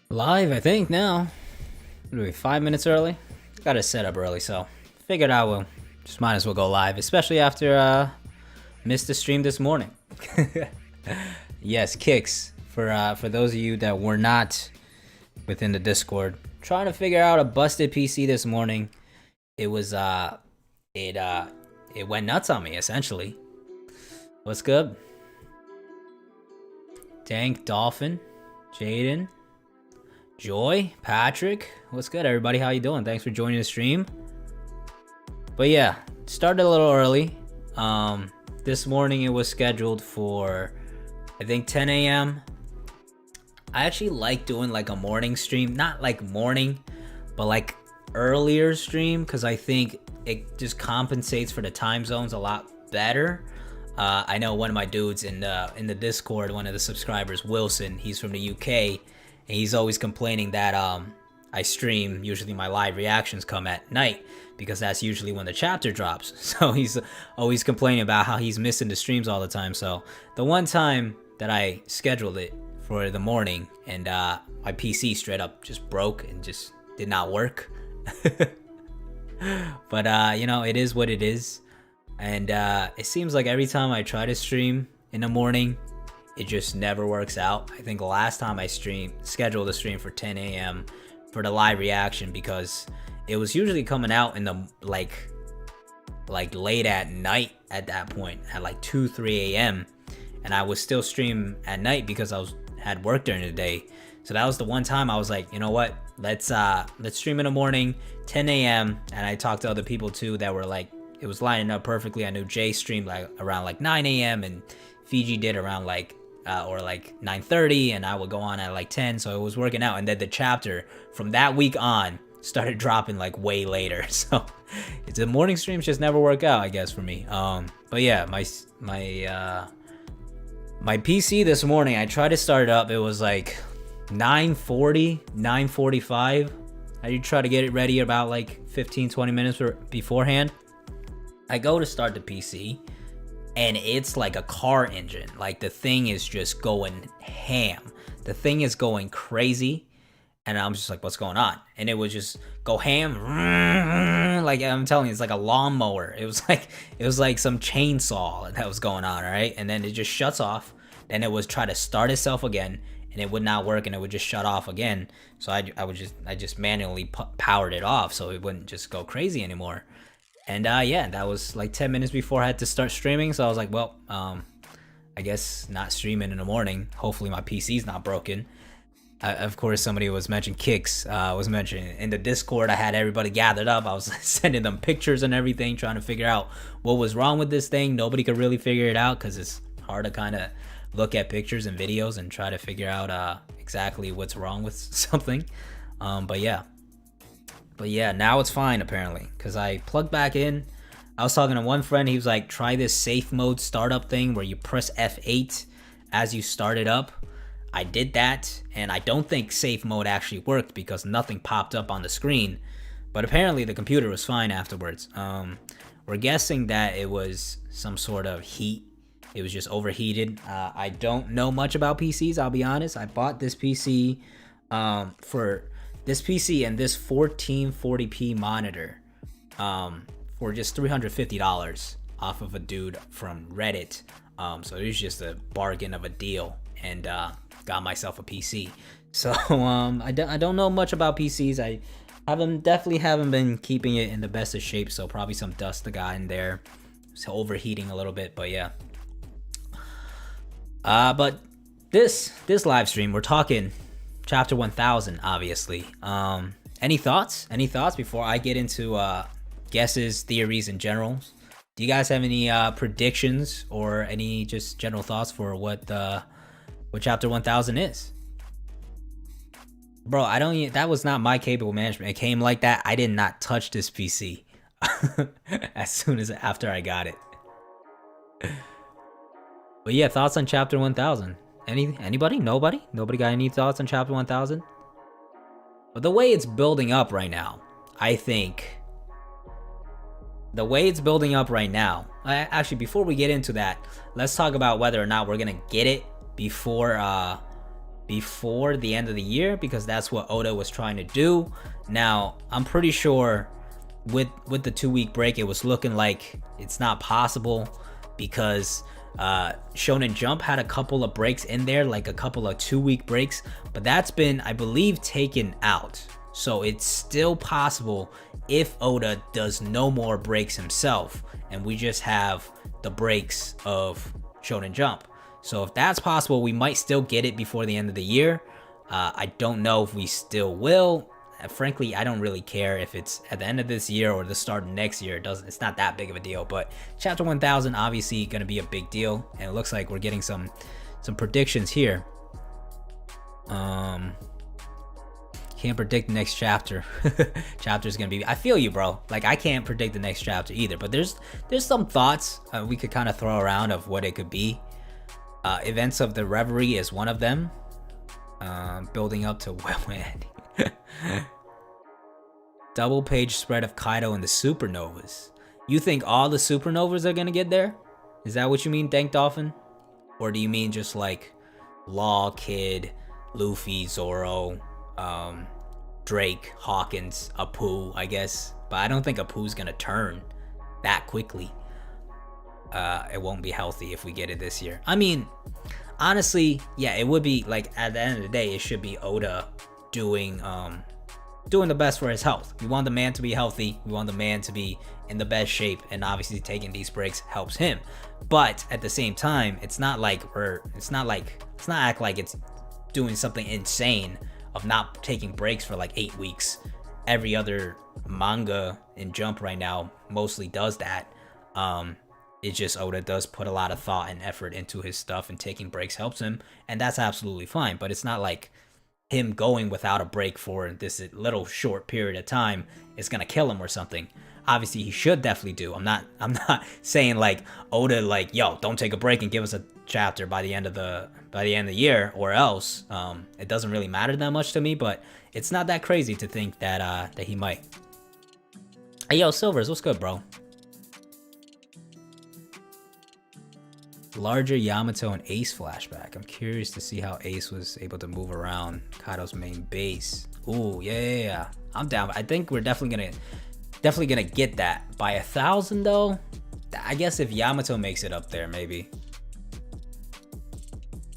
Live, I think, now. What are we, 5 minutes early? Got to set up early, so figured I will. Just might as well go live, especially after missed the stream this morning. Yes, kicks for those of you that were not within the Discord. Trying to figure out a busted PC this morning. It was it went nuts on me essentially. What's good? Dank Dolphin, Jaden, Joy, Patrick, what's good everybody? How you doing? Thanks for joining the stream. But yeah, started a little early. This morning it was scheduled for I think 10 a.m. I actually like doing like a morning stream, not like morning, but like earlier stream, because I think it just compensates for the time zones a lot better. I know one of my dudes in the Discord, one of the subscribers, Wilson, he's from the UK, and he's always complaining that I stream, usually my live reactions come at night, because that's usually when the chapter drops. So he's always complaining about how he's missing the streams all the time. So the one time that I scheduled it for the morning, and my PC straight up just broke and just did not work. But you know, it is what it is. And it seems like every time I try to stream in the morning, it just never works out. I think the last time I scheduled a stream for 10 a.m. for the live reaction, because it was usually coming out in the like late at night at that point, at like 2-3 a.m. and I was still stream at night because I had work during the day. So that was the one time I was like, you know what, let's stream in the morning, 10 a.m. and I talked to other people too that were like, it was lining up perfectly. I knew Jay streamed like around like 9 a.m. and Fiji did around like or like 9:30, and I would go on at like 10, so it was working out. And then the chapter from that week on started dropping like way later, so the morning streams just never work out, I guess, for me. But yeah, my PC this morning, I tried to start it up. It was like 9:40, 9:45. I try to get it ready about like 15-20 minutes beforehand. I go to start the PC, and it's like a car engine. Like the thing is just going ham. The thing is going crazy, and I'm just like, what's going on? And it would just go ham. Like I'm telling you, it's like a lawnmower. It was like some chainsaw that was going on, right? And then it just shuts off. Then it would try to start itself again, and it would not work, and it would just shut off again. So I just manually powered it off so it wouldn't just go crazy anymore. And yeah, that was like 10 minutes before I had to start streaming. So I was like, well, I guess not streaming in the morning. Hopefully my PC's not broken. Of course, somebody was mentioning Kicks. Was mentioning in the Discord. I had everybody gathered up. I was sending them pictures and everything, trying to figure out what was wrong with this thing. Nobody could really figure it out because it's hard to kind of look at pictures and videos and try to figure out exactly what's wrong with something. But yeah, now it's fine apparently, because I plugged back in. I was talking to one friend, he was like, try this safe mode startup thing where you press F8 as you start it up. I did that, and I don't think safe mode actually worked because nothing popped up on the screen, but apparently the computer was fine afterwards. We're guessing that it was some sort of heat. It was just overheated. I don't know much about PCs, I'll be honest. I bought this PC for this PC and this 1440p monitor for just $350 off of a dude from Reddit. So it was just a bargain of a deal, and got myself a PC. So I don't know much about PCs. I definitely haven't been keeping it in the best of shape, so probably some dust got in there. It's overheating a little bit, but yeah. But this live stream, we're talking Chapter 1000, obviously. Any thoughts? Any thoughts before I get into guesses, theories, and generals? Do you guys have any predictions or any just general thoughts for what Chapter 1000 is? Bro, that was not my cable management. It came like that. I did not touch this PC after I got it. But yeah, thoughts on Chapter 1000? Anybody? Nobody got any thoughts on Chapter 1000? But the way it's building up right now, I think actually, before we get into that, let's talk about whether or not we're gonna get it before before the end of the year, because that's what Oda was trying to do. Now, I'm pretty sure with the 2-week break, it was looking like it's not possible, because Shonen Jump had a couple of breaks in there, like a couple of 2-week breaks, but that's been, I believe, taken out. So it's still possible if Oda does no more breaks himself and we just have the breaks of Shonen Jump. So if that's possible, we might still get it before the end of the year. I don't know if we still will. Frankly, I don't really care if it's at the end of this year or the start of next year. It's not that big of a deal. But chapter 1000 obviously going to be a big deal, and it looks like we're getting some predictions here. Can't predict the next chapter. Chapter's gonna be, I feel you, bro. Like, I can't predict the next chapter either, but there's some thoughts we could kind of throw around of what it could be. Events of the Reverie is one of them. Building up to double page spread of Kaido and the supernovas. You think all the supernovas are gonna get there? Is that what you mean, Dank Dolphin? Or do you mean just like Law, Kid, Luffy, Zoro, Drake, Hawkins, Apu, I guess? But I don't think Apu's gonna turn that quickly. It won't be healthy if we get it this year. I mean, honestly, yeah, it would be like, at the end of the day, it should be Oda doing the best for his health. We want the man to be healthy. We want the man to be in the best shape, and obviously taking these breaks helps him. But at the same time, it's not act like it's doing something insane of not taking breaks for like 8 weeks. Every other manga in Jump right now mostly does that. It's just Oda does put a lot of thought and effort into his stuff, and taking breaks helps him, and that's absolutely fine. But it's not like him going without a break for this little short period of time is gonna kill him or something. Obviously, he should definitely do. I'm not saying like Oda, like, yo, don't take a break and give us a chapter by the end of the year, or else. It doesn't really matter that much to me, but it's not that crazy to think that he might. Hey, yo, Silvers, what's good, bro? Larger Yamato and Ace flashback. I'm curious to see how Ace was able to move around Kaido's main base. Ooh, yeah. I'm down. I think we're definitely gonna get that by 1000 though. I guess if Yamato makes it up there, maybe.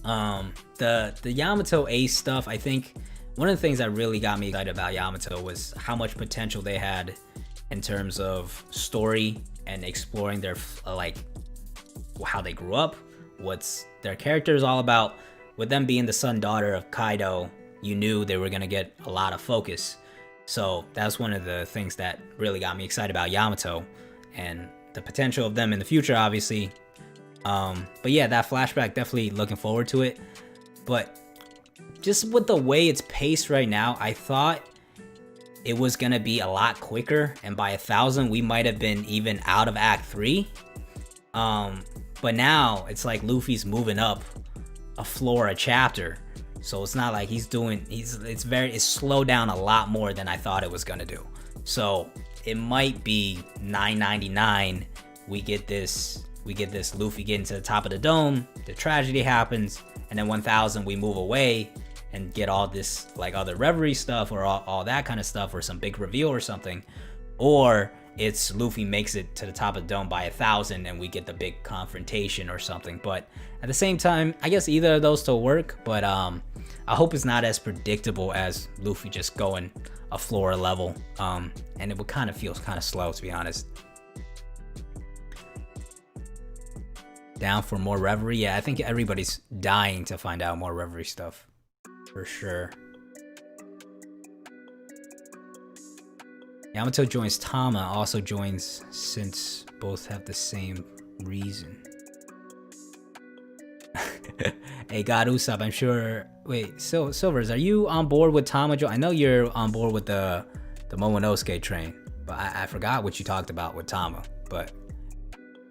The Yamato Ace stuff, I think one of the things that really got me excited about Yamato was how much potential they had in terms of story and exploring their like how they grew up, what's their character is all about. With them being the son daughter of Kaido, you knew they were gonna get a lot of focus. So that's one of the things that really got me excited about Yamato and the potential of them in the future, obviously. But yeah, that flashback, definitely looking forward to it. But just with the way it's paced right now, I thought it was gonna be a lot quicker, and by 1000 we might have been even out of Act 3. But now it's like Luffy's moving up a floor a chapter, so it's not like it's slowed down a lot more than I thought it was gonna do. So it might be 999 we get this Luffy getting to the top of the dome, the tragedy happens, and then 1000 we move away and get all this like other Reverie stuff, or all that kind of stuff, or some big reveal or something. Or it's Luffy makes it to the top of the dome by 1000 and we get the big confrontation or something. But at the same time, I guess either of those still work, but I hope it's not as predictable as Luffy just going a floor level, and it would kind of feel kind of slow, to be honest. Down for more Reverie? Yeah, I think everybody's dying to find out more Reverie stuff, for sure. Yamato joins Tama, also joins since both have the same reason. Hey, God Usopp, I'm sure. Wait, Silvers, are you on board with Tama? I know you're on board with the Momonosuke train, but I forgot what you talked about with Tama. But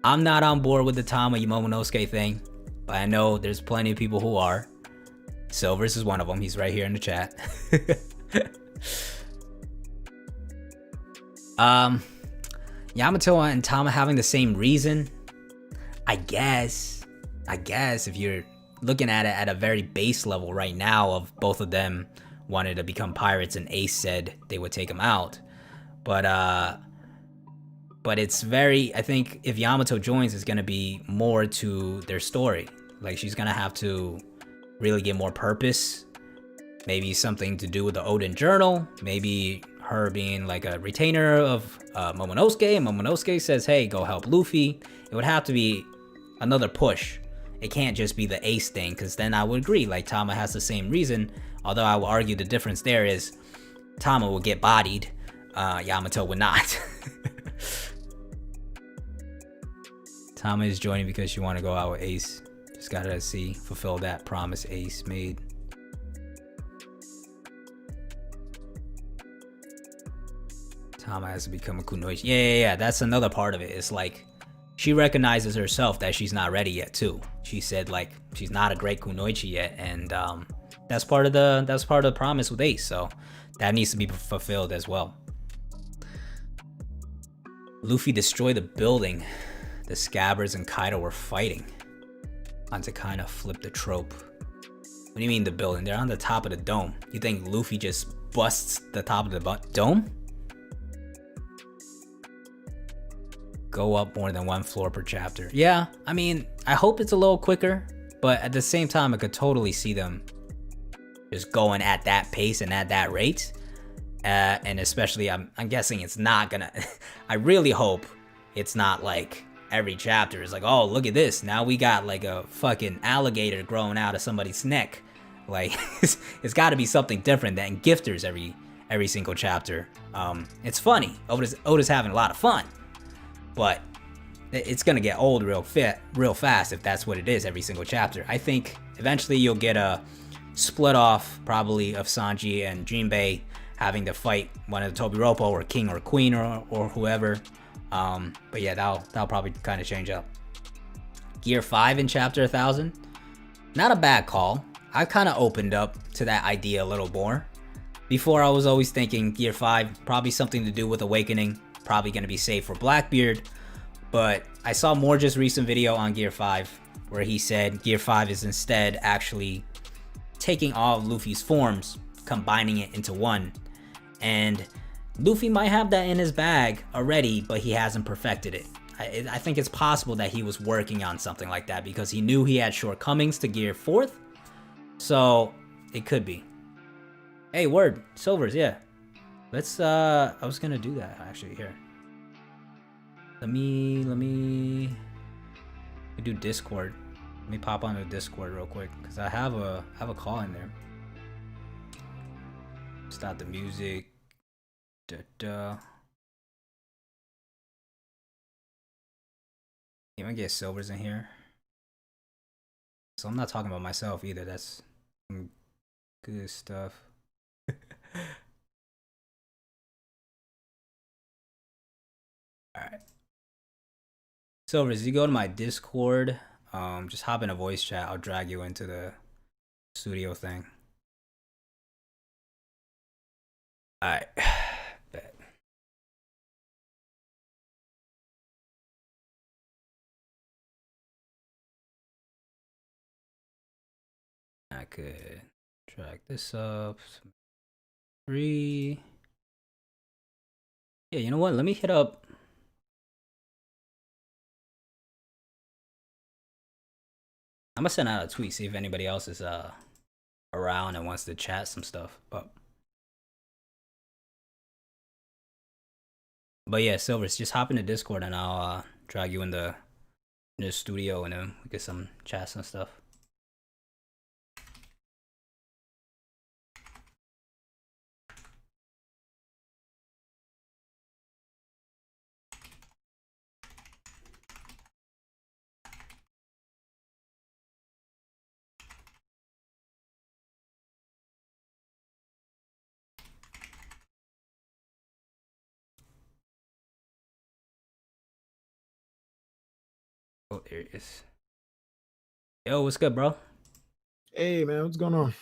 I'm not on board with the Tama Momonosuke thing, but I know there's plenty of people who are. Silvers is one of them. He's right here in the chat. Yamato and Tama having the same reason, I guess if you're looking at it at a very base level right now of both of them wanted to become pirates, and Ace said they would take him out. But it's very, I think if Yamato joins, it's gonna be more to their story. Like she's gonna have to really get more purpose. Maybe something to do with the Odin Journal. Maybe her being like a retainer of Momonosuke, and Momonosuke says, hey, go help Luffy. It would have to be another push. It can't just be the Ace thing, because then I would agree, like Tama has the same reason, although I would argue the difference there is Tama will get bodied, Yamato would not. Tama is joining because she want to go out with Ace. Just gotta see, fulfill that promise Ace made. Tama has to become a kunoichi. Yeah, that's another part of it. It's like, she recognizes herself that she's not ready yet too. She said like, she's not a great kunoichi yet, and that's part of the promise with Ace, so that needs to be fulfilled as well. Luffy destroyed the building the Scabbards and Kaido were fighting. On to kind of flip the trope. What do you mean the building? They're on the top of the dome. You think Luffy just busts the top of the dome? Go up more than one floor per chapter. Yeah, I mean, I hope it's a little quicker, but at the same time, I could totally see them just going at that pace and at that rate. And especially, I'm guessing it's not gonna, I really hope it's not like every chapter is like, oh, look at this. Now we got like a fucking alligator growing out of somebody's neck. Like, it's gotta be something different than gifters every single chapter. It's funny. Oda's having a lot of fun. But it's gonna get old real fast if that's what it is every single chapter. I think eventually you'll get a split off probably of Sanji and Jinbei having to fight one of the Tobiropo or king or queen or whoever. But yeah, that'll probably kind of change up. Gear 5 in chapter 1000, not a bad call. I kind of opened up to that idea a little more. Before I was always thinking Gear 5 probably something to do with awakening, probably going to be safe for Blackbeard, but I saw more just recent video on Gear 5 where he said Gear 5 is instead actually taking all of Luffy's forms, combining it into one, and Luffy might have that in his bag already, but he hasn't perfected it. I think it's possible that he was working on something like that because he knew he had shortcomings to Gear 4th, so it could be. Hey, word, Silvers, yeah. Let's, I was gonna do that actually, here. Let me do Discord. Let me pop onto Discord real quick, because I have a call in there. Start the music. Yeah, I'm gonna get Silvers in here. So I'm not talking about myself either. That's some good stuff. Alright. Silvers, you go to my Discord. Just hop in a voice chat. I'll drag you into the studio thing. Alright. Bet. I could drag this up. 3. Yeah, you know what? Let me hit up. I'm gonna send out a tweet, see if anybody else is around and wants to chat some stuff. But yeah, Silvers, just hop into Discord and I'll drag you in the studio and then we get some chats and stuff. Oh, there it is. Yo, what's good, bro? Hey, man, what's going on?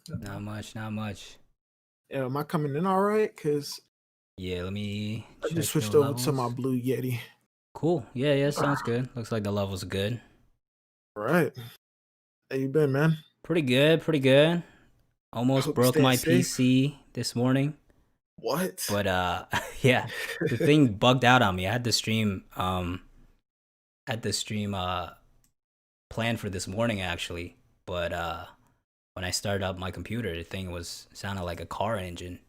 Not much, not much. Yeah, am I coming in all right? Because yeah, let me. I just switched over to my Blue Yeti. Cool. Yeah, sounds good. Looks like the level's good. All right. How you been, man? Pretty good, pretty good. I Almost hope you broke staying my safe. PC this morning, What? but yeah, the thing bugged out on me. I had the stream planned for this morning actually, but when I started up my computer, the thing was sounded like a car engine.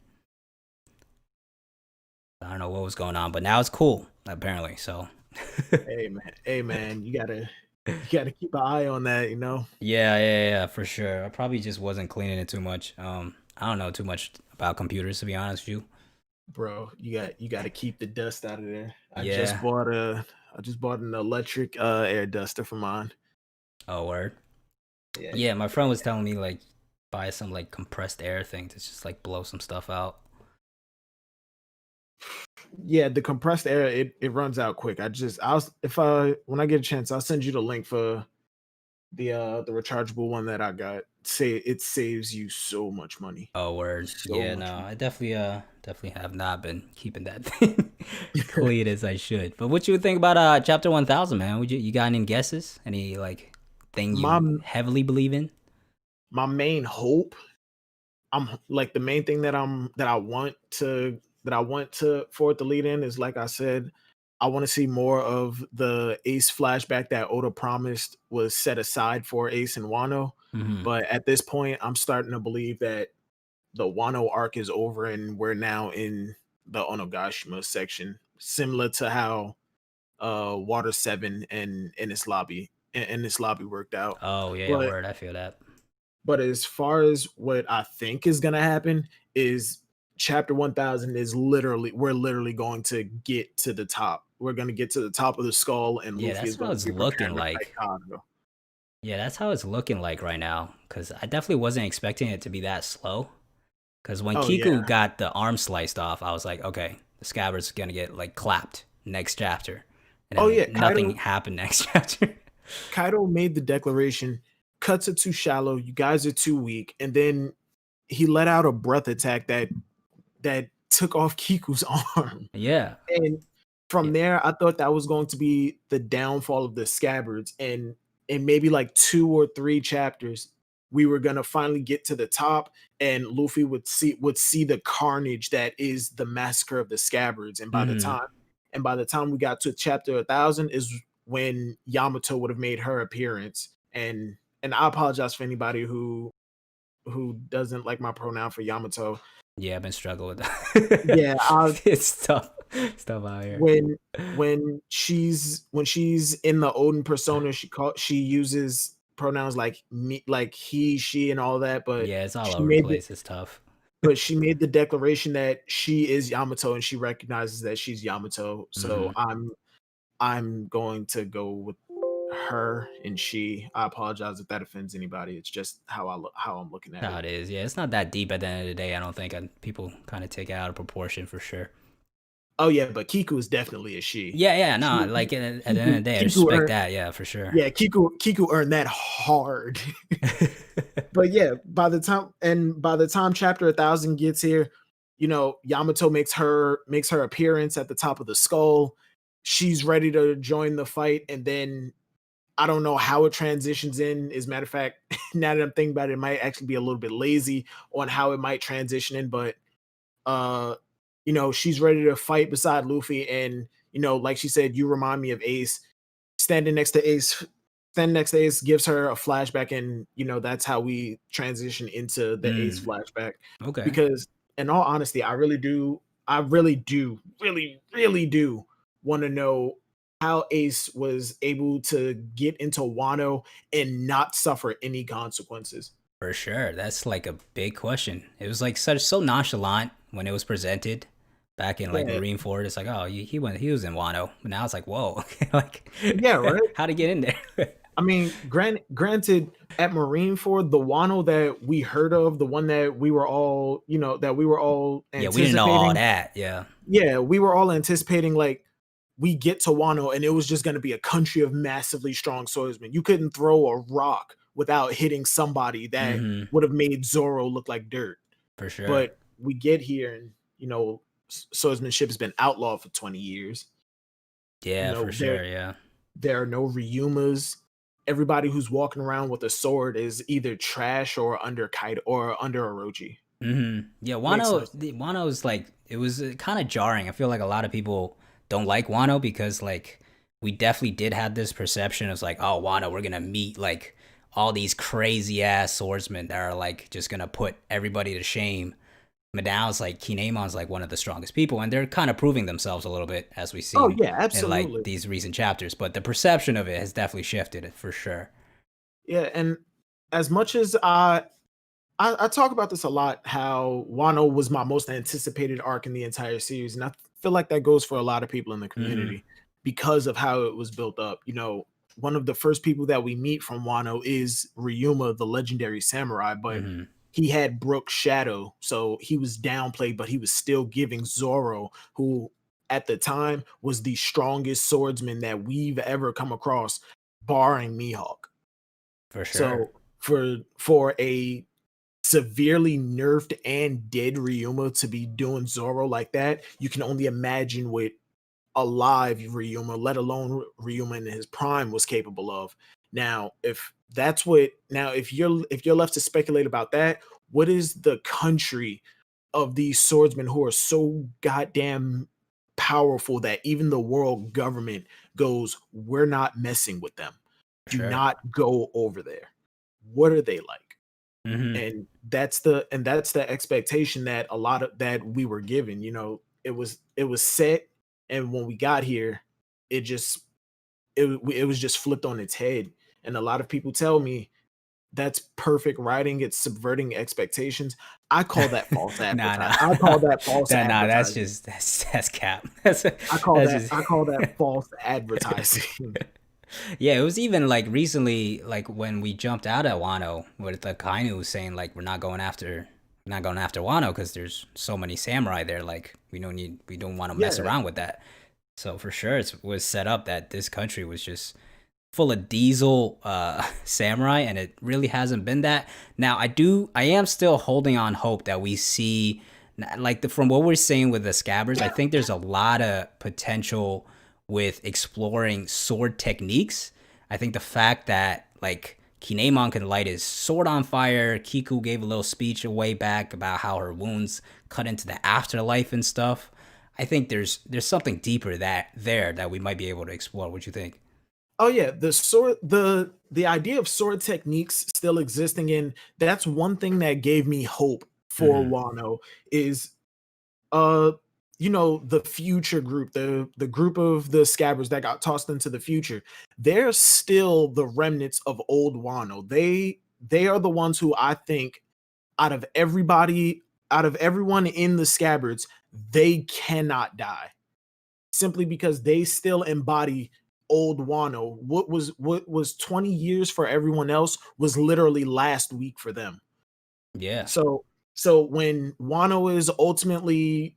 I don't know what was going on, but now it's cool apparently. So Hey man, you gotta keep an eye on that, you know? yeah, for sure. I probably just wasn't cleaning it too much. I don't know too much about computers to be honest with you. Bro, you gotta keep the dust out of there. Yeah. I just bought an electric air duster for mine. Oh, word. Yeah, Yeah, my friend was telling me like buy some like compressed air thing to just like blow some stuff out. yeah, the compressed air it runs out quick. I'll if I when I get a chance, I'll send you the link for the rechargeable one that I got. Say it saves you so much money. Oh, word. So Yeah, much no, money. I definitely have not been keeping that thing clean as I should. But what you would think about chapter 1000, man? You got any guesses? Any like thing my you heavily believe in? my main hope I'm like the main thing that I want to for it to lead in is like I said, I want to see more of the Ace flashback that Oda promised was set aside for Ace and Wano. Mhm. But at this point, I'm starting to believe that the Wano arc is over and we're now in the Onogashima section, similar to how Water 7 and in this lobby worked out. Oh, yeah, But word. I feel that. as far as what I think is gonna happen is chapter 1000 is literally we're literally going to get to the top. We're gonna get to the top of the skull, and Yeah, Luffy that's is how going to it's be looking preparing to fight like. Kaido. Yeah, that's how it's looking like right now. Cause I definitely wasn't expecting it to be that slow. Because when Oh yeah, Kiku got the arm sliced off, I was like, okay, the scabbard's gonna get like clapped next chapter, and oh then yeah. nothing happened next chapter. Kaido made the declaration. Cuts are too shallow. You guys are too weak, and then he let out a breath attack that took off Kiku's arm. Yeah, And from yeah, there, I thought that was going to be the downfall of the scabbards. And in maybe like 2 or 3 chapters, we were gonna finally get to the top, and Luffy would see the carnage that is the massacre of the scabbards. hmm, And by the time we got to chapter 1000 is when Yamato would have made her appearance. And I apologize for anybody who doesn't like my pronoun for Yamato. yeah. I've been struggling with that. Yeah, I It's tough, stuff out here. when when she's in the Odin persona, she uses pronouns like me, like he, she, and all that. Yeah, it's all She over the made the place. It's tough. she made the declaration that she is Yamato and she recognizes that she's Yamato. So Hmm. I'm going to go with her and she. I apologize if that offends anybody. It's just how I'm looking at How it. it is. Yeah, it's not that deep at the end of the day. I don't think, and people kind of take it out of proportion for sure. Oh yeah, but Kiku is definitely a she. Yeah, no. She Like at the end of Kiku the day, I Kiku respect earned that. Yeah, for sure. yeah, Kiku earned that hard. But yeah, by the time chapter 1000 gets here, Yamato makes her appearance at the top of the skull. She's ready to join the fight, and then I don't know how it transitions in. As a matter of fact, now that I'm thinking about it, it might actually be a little bit lazy on how it might transition in, but uh she's ready to fight beside Luffy, and like she said, you remind me of Ace. Standing next to Ace standing next to Ace gives her a flashback, and that's how we transition into the Ace Mm, flashback. okay. Because in all honesty, I really do want to know how Ace was able to get into Wano and not suffer any consequences. For sure. That's like a big question. It was like so nonchalant when it was presented back in like Yeah, Marineford. It's like, oh, he was in Wano. But now it's like, whoa, like yeah, right. how'd he get in there? I mean, granted, at Marineford, the Wano that we heard of, the one that we were all Yeah, we didn't know all anticipating. that. Yeah. Yeah, we were all anticipating like we get to Wano and it was just going to be a country of massively strong swordsmen. You couldn't throw a rock without hitting somebody that Mm-hmm. would have made Zoro look like dirt. For sure. But we get here and swordsmanship has been outlawed for 20 years. You Yeah, for know, there sure. Yeah. there are no Ryumas, everybody who's walking around with a sword is either trash or under Kaido or under Orochi. Yeah, Makes no Wano. sense. Wano's like it was kind of jarring. I feel like a lot of people don't like Wano because like we definitely did have this perception of like, oh, Wano, we're gonna meet like all these crazy ass swordsmen that are like just gonna put everybody to shame. But now it's like Kinemon's like one of the strongest people, and they're kind of proving themselves a little bit as we've Oh seen yeah, in like absolutely. these recent chapters. But the perception of it has definitely shifted for sure. Yeah, and as much as I talk about this a lot, how Wano was my most anticipated arc in the entire series, and I feel like that goes for a lot of people in the Hmm. community because of how it was built up. One of the first people that we meet from Wano is Ryuma, the legendary samurai, but Hmm. he had Brook's shadow, so he was downplayed, but he was still giving Zoro, who at the time was the strongest swordsman that we've ever come across, barring Mihawk. For sure. So for a severely nerfed and dead Ryuma to be doing Zoro like that, you can only imagine what alive Ryuma, let alone Ryuma in his prime, was capable of. Now, if you're left to speculate about that, what is the country of these swordsmen who are so goddamn powerful that even the world government goes, we're not messing with them. For Do sure. not go over there. What are they like? Hmm. And that's the expectation that a lot of that we were given. It was set, and when we got here, it just it was just flipped on its head. And a lot of people tell me that's perfect writing. It's subverting expectations. I call that false Nah, advertising. nah, I call that false nah. That's advertising. just that's cap. That's I call that's that just I call that false advertising. yeah. It was even like recently, like when we jumped out at Wano, with the Kainu was saying like not going after Wano because there's so many samurai there. Like we don't want to mess Yeah. around with that. So for sure, it was set up that this country was just full of diesel samurai, and it really hasn't been that. Now I am still holding on hope that we see like from what we're seeing with the scabbards. I think there's a lot of potential with exploring sword techniques. I think the fact that like Kinemon can light his sword on fire, Kiku gave a little speech a way back about how her wounds cut into the afterlife and stuff. I think there's something deeper that we might be able to explore. What you think? Oh yeah, the idea of sword techniques still existing, and that's one thing that gave me hope for Hmm. Wano is uh the future group, the group of the scabbards that got tossed into the future. They're still the remnants of old Wano. They are the ones who I think out of everybody, out of everyone in the scabbards, they cannot die simply because they still embody old Wano. What was 20 years for everyone else was literally last week for them. Yeah. So when Wano is ultimately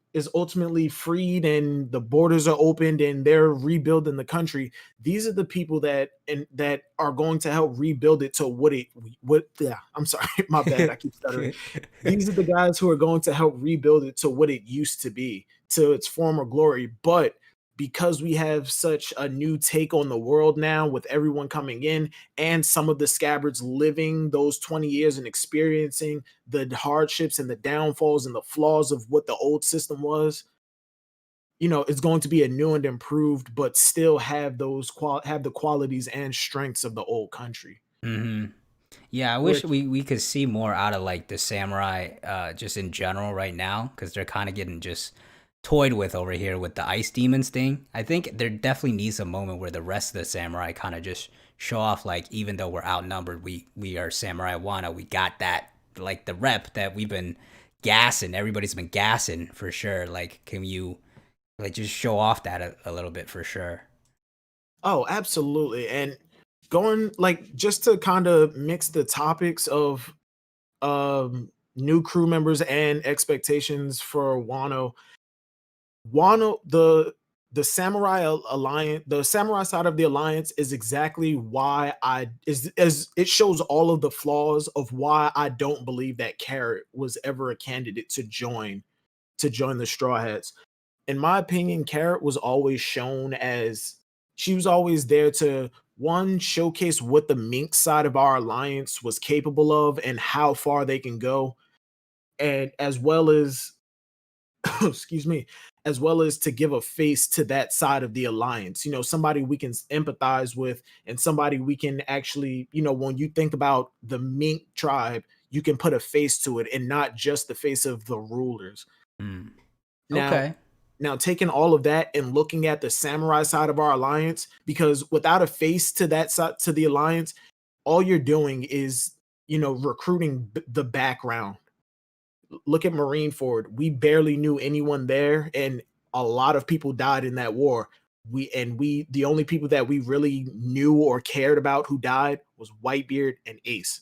freed and the borders are opened and they're rebuilding the country, these are the people that are going to help rebuild it to what yeah, I'm sorry, my bad, I keep stuttering. These are the guys who are going to help rebuild it to what it used to be, to its former glory. But because we have such a new take on the world now, with everyone coming in and some of the scabbards living those 20 years and experiencing the hardships and the downfalls and the flaws of what the old system was, it's going to be a new and improved, but still have have the qualities and strengths of the old country. Hmm. Yeah, I wish Which we could see more out of like the samurai just in general right now because they're kind of getting just toyed with over here with the ice demons thing. I think there definitely needs a moment where the rest of the samurai kind of just show off like even though we're outnumbered, we are samurai Wano. We got that like the rep that we've been gassing. Everybody's been gassing for sure. Like can you like just show off that a little bit for sure? Oh, absolutely. And going like just to kind of mix the topics of new crew members and expectations for Wano, the alliance, the samurai side of the alliance is exactly why I is as it shows all of the flaws of why I don't believe that Carrot was ever a candidate to join the Straw Hats. In my opinion, Carrot was always shown as She was always there to one showcase what the mink side of our alliance was capable of and how far they can go, and as well as excuse me, as well as to give a face to that side of the alliance. You know, somebody we can empathize with and somebody we can actually, you know, when you think about the mink tribe, you can put a face to it and not just the face of the rulers. Mm. Now, Okay. now taking all of that and looking at the samurai side of our alliance, because without a face to that side to the alliance, all you're doing is, you know, recruiting the background. Look at Marineford. We barely knew anyone there, and a lot of people died in that war. We the only people that we really knew or cared about who died was Whitebeard and Ace.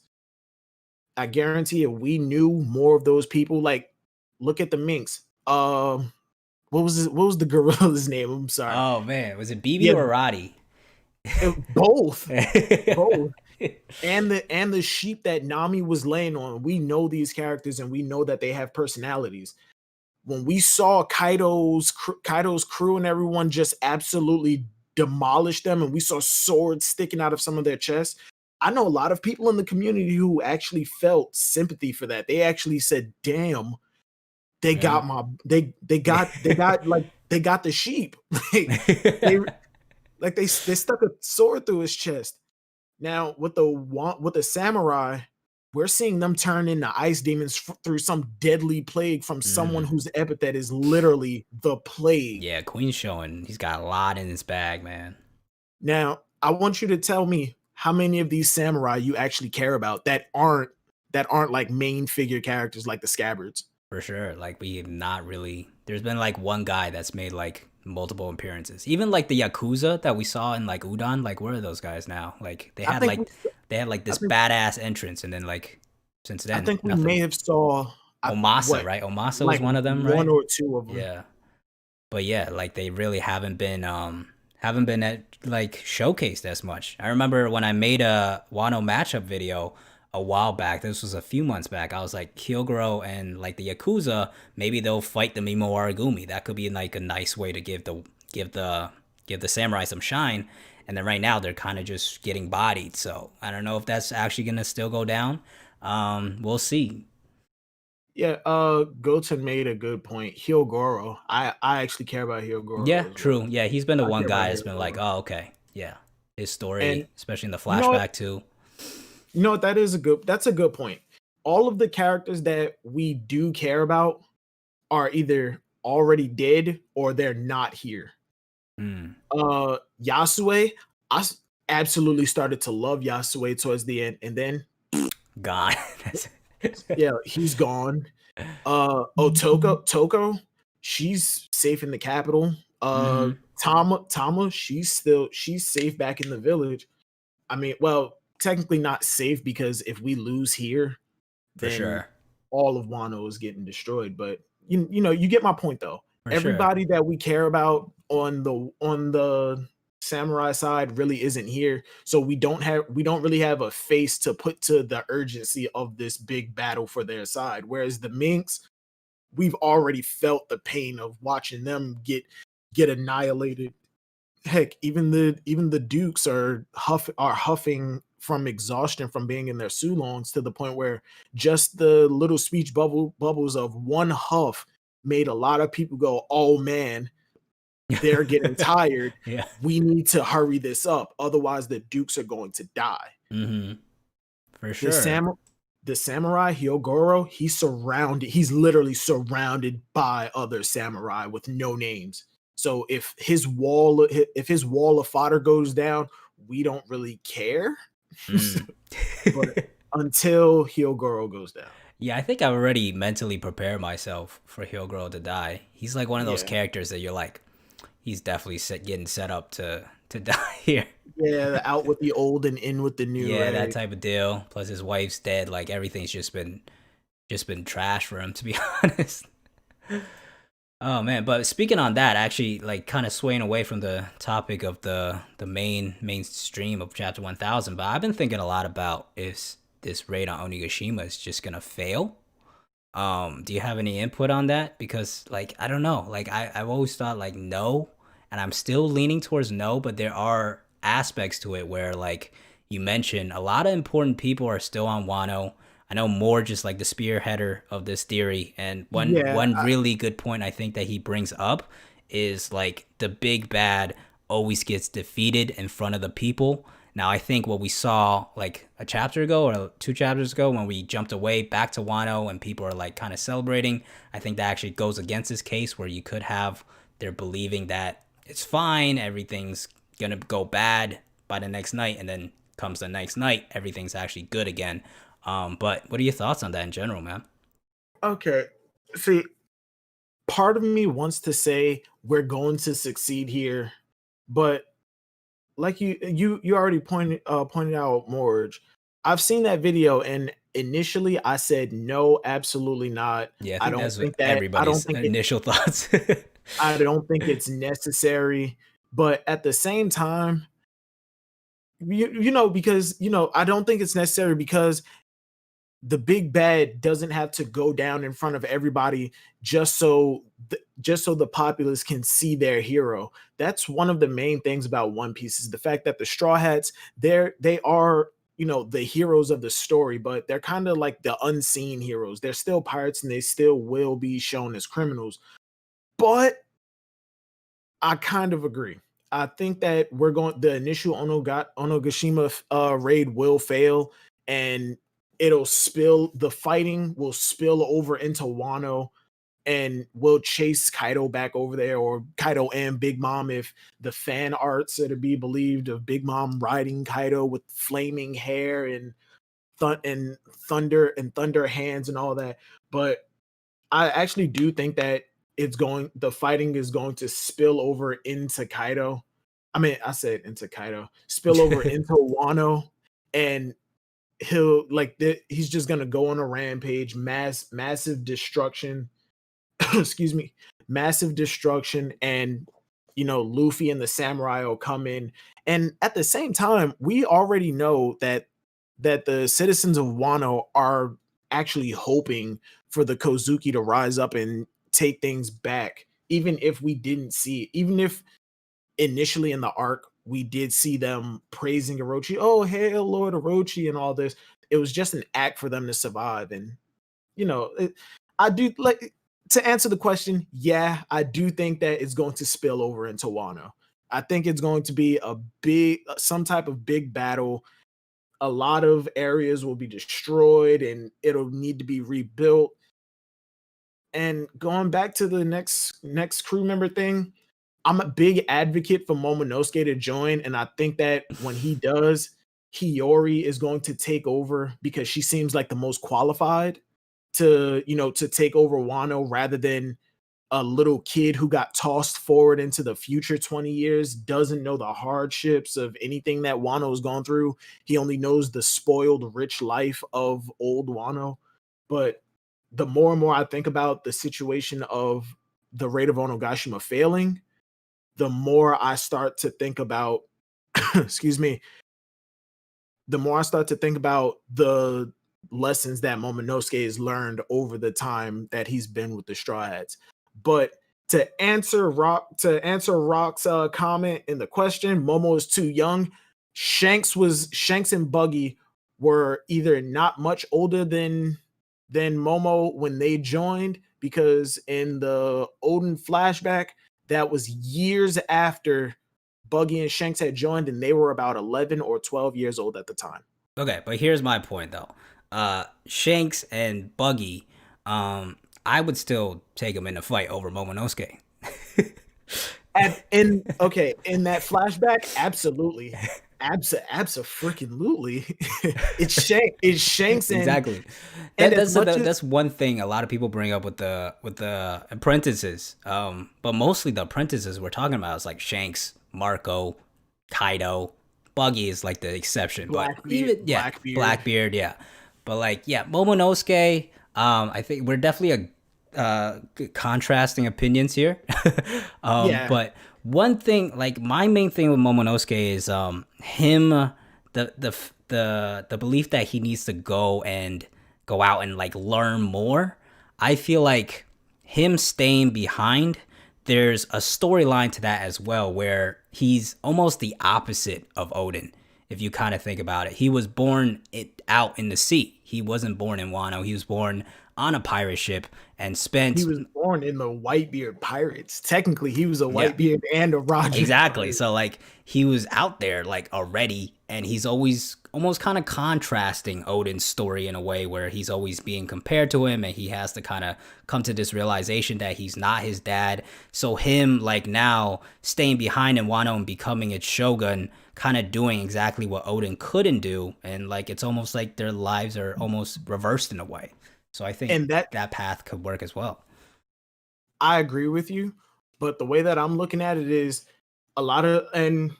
I guarantee you, we knew more of those people. Like, look at the Minks. What was the gorilla's name? I'm sorry. Oh man, was it BB Yeah, or Roddy? both, both. And the sheep that Nami was laying on. We know these characters, and we know that they have personalities. When we saw Kaido's crew and everyone just absolutely demolish them, and we saw swords sticking out of some of their chests, I know a lot of people in the community who actually felt sympathy for that. They actually said, "Damn, they Yeah. got my they got like they got the sheep." they they stuck a sword through his chest. Now with the samurai, we're seeing them turn into ice demons through some deadly plague from someone Mm. whose epithet is literally the plague. Yeah, Queen's showing he's got a lot in his bag, man. Now, I want you to tell me how many of these samurai you actually care about that aren't like main figure characters like the scabbards. For sure. Like we have not really there's been like one guy that's made like multiple appearances. Even like the Yakuza that we saw in like Udon, like where are those guys now? Like I think we they had like I this think badass entrance and then like since I then think we may nothing. have saw Omasa, what right? Omasa was like one of them, one right? or two of them. Yeah. But yeah, like they really haven't been at like showcased as much. I remember when I made a Wano matchup video a while back. This was a few months back. I was like Kyogoro and like the Yakuza, maybe they'll fight the Mimo Aragumi. That could be like a nice way to give the give the samurai some shine. And then right now they're kind of just getting bodied. So I don't know if that's actually gonna still go down. We'll see. Yeah, Goten made a good point. Hyogoro. I actually care about Yeah, Hyogoro as well. true. Yeah, he's been the I one care about guy that's been like, Hyogoro. oh, okay, yeah, his And story, especially in the you know what? flashback too. You know what? That's a good point. All of the characters that we do care about are either already dead or they're not here. Mm, Yasue, absolutely started to love Yasue towards the end, and then gone. That's yeah, he's gone. Toko, she's safe in the capital. hmm Tama, she's safe back in the village. I mean, well, technically not safe because if we lose here, for then sure, all of Wano is getting destroyed. But you know, you get my point though. for sure. Everybody that we care about on the samurai side really isn't here. So we don't really have a face to put to the urgency of this big battle for their side. Whereas the Minks, we've already felt the pain of watching them get annihilated. Heck, even the Dukes are huffing from exhaustion from being in their Sulongs to the point where just the little speech bubbles of one huff made a lot of people go, "Oh man, they're getting tired. Yeah. We need to hurry this up, otherwise the Dukes are going to die." hmm For The sure. sam the samurai Hyogoro, he's literally surrounded by other samurai with no names. So if his wall of fodder goes down, we don't really care. Mm. But until Hyogoro goes down. Yeah, I think I already mentally prepared myself for Hyogoro to die. He's like one of those Yeah. characters that you're like, he's definitely getting set up to die here. Yeah, out with the old and in with the new, Yeah, that right? type of deal. Plus his wife's dead. Like everything's just been trash for him to be honest. Oh man, but speaking on that, actually like kind of swaying away from the topic of the mainstream of chapter 1000, but I've been thinking a lot about if this raid on Onigashima is just going to fail. Do you have any input on that? Because like I don't know. Like I've always thought like no. and I'm still leaning towards no, but there are aspects to it where, like you mentioned, a lot of important people are still on Wano. I know more just like the spearheader of this theory, and Yeah, one really good point I think that he brings up is like the big bad always gets defeated in front of the people. Now I think what we saw like a chapter ago or 2 chapters ago when we jumped away back to Wano and people are like kind of celebrating, I think that actually goes against this case where you could have they're believing that it's fine, everything's gonna go bad by the next night, and then comes the next night, everything's actually good again. But what are your thoughts on that in general, man? okay. See, part of me wants to say we're going to succeed here, but like you already pointed out, Morge. I've seen that video, and initially I said no, absolutely not. Yeah, I I think don't that's what think that everybody's initial thoughts. I don't think it's necessary. But at the same time, because I don't think it's necessary because the big bad doesn't have to go down in front of everybody just so the populace can see their hero. That's one of the main things about One Piece is the fact that the Straw Hats, they are the heroes of the story, but they're kind of like the unseen heroes. They're still pirates and they still will be shown as criminals. But I kind of agree. I think that the initial Onogashima raid will fail, and the fighting will spill over into Wano, and we'll chase Kaido back over there, or Kaido and Big Mom if the fan arts are to be believed of Big Mom riding Kaido with flaming hair and thunder hands and all that. But I actually do think that the fighting is going to spill over into Kaido. I mean, I said into Kaido, spill over into Wano, and he's just gonna go on a rampage, massive destruction. Excuse me, massive destruction, and Luffy and the samurai will come in, and at the same time, we already know that the citizens of Wano are actually hoping for the Kozuki to rise up and take things back, even if we didn't see it, even if initially in the arc we did see them praising Orochi, oh hail Lord Orochi and all this. It was just an act for them to survive. And I do like to answer the question. Yeah, I do think that it's going to spill over into Wano. I think it's going to be some type of big battle. A lot of areas will be destroyed and it'll need to be rebuilt. And going back to the next crew member thing, I'm a big advocate for Momonosuke to join, and I think that when he does, Hiyori is going to take over because she seems like the most qualified to take over Wano rather than a little kid who got tossed forward into the future 20 years, doesn't know the hardships of anything that Wano's gone through. He only knows the spoiled, rich life of old Wano. But the more and more I think about the situation of the Raid of Onogashima failing, the more I start to think about, excuse me, the more I start to think about the lessons that Momonosuke has learned over the time that he's been with the Straw Hats. But to answer Rock's comment in the question, Momo is too young. Shanks and Buggy were either not much older than Momo when they joined, because in the Oden flashback, that was years after Buggy and Shanks had joined, and they were about 11 or 12 years old at the time. Okay, but here's my point though. Shanks and Buggy, I would still take them in a fight over Momonosuke. In that flashback, absolutely. Abso-freaking-lutely. It's Shanks and Exactly. That's one thing a lot of people bring up with the apprentices. But mostly the apprentices we're talking about is like Shanks, Marco, Kaido. Buggy is like the exception, but even Blackbeard, yeah. But like Momonosuke. I think we're definitely contrasting opinions here. But one thing, like my main thing with Momonosuke is him the belief that he needs to go out and like learn more. I feel like him staying behind there's a storyline to that as well where he's almost the opposite of Odin. If you kind of think about it, he was born out in the sea. He wasn't born in Wano. He was born on a pirate ship and He spent, was born in the Whitebeard Pirates. Technically, he was a yeah, Whitebeard and a Roger exactly. pirate. So like he was out there like already, and he's always almost kind of contrasting Odin's story in a way where he's always being compared to him, and he has to kind of come to this realization that he's not his dad. So him like now staying behind in Wano and becoming its shogun, kind of doing exactly what Odin couldn't do, and like it's almost like their lives are almost reversed in a way. So I think And that that path could work as well. I agree with you, but the way that I'm looking at it is a lot of and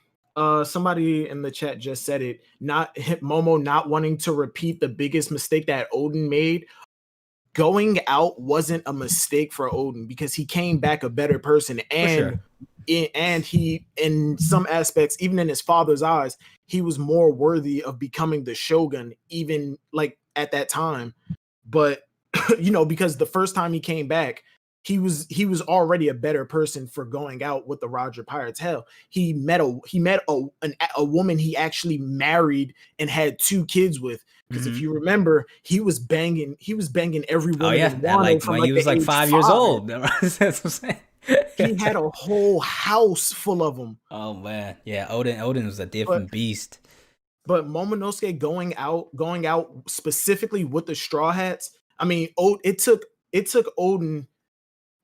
somebody in the chat just said it, not Momo not wanting to repeat the biggest mistake that Odin made. Going out wasn't a mistake for Odin because he came back a better person, For sure. and he, in some aspects, even in his father's eyes, he was more worthy of becoming the shogun even like at that time. But because the first time he came back, he was already a better person for going out with the Roger Pirates. Hell, he met a woman he actually married and had 2 kids with. Because if Hmm. you remember, he was banging every Oh woman yeah, in at Wano like from when like he was the like age 5 years 5. old. That's what I'm saying. He had a whole house full of them. Oh man, yeah. Odin was a But different beast. but Momonosuke going out specifically with the Straw Hats. I mean, it took Odin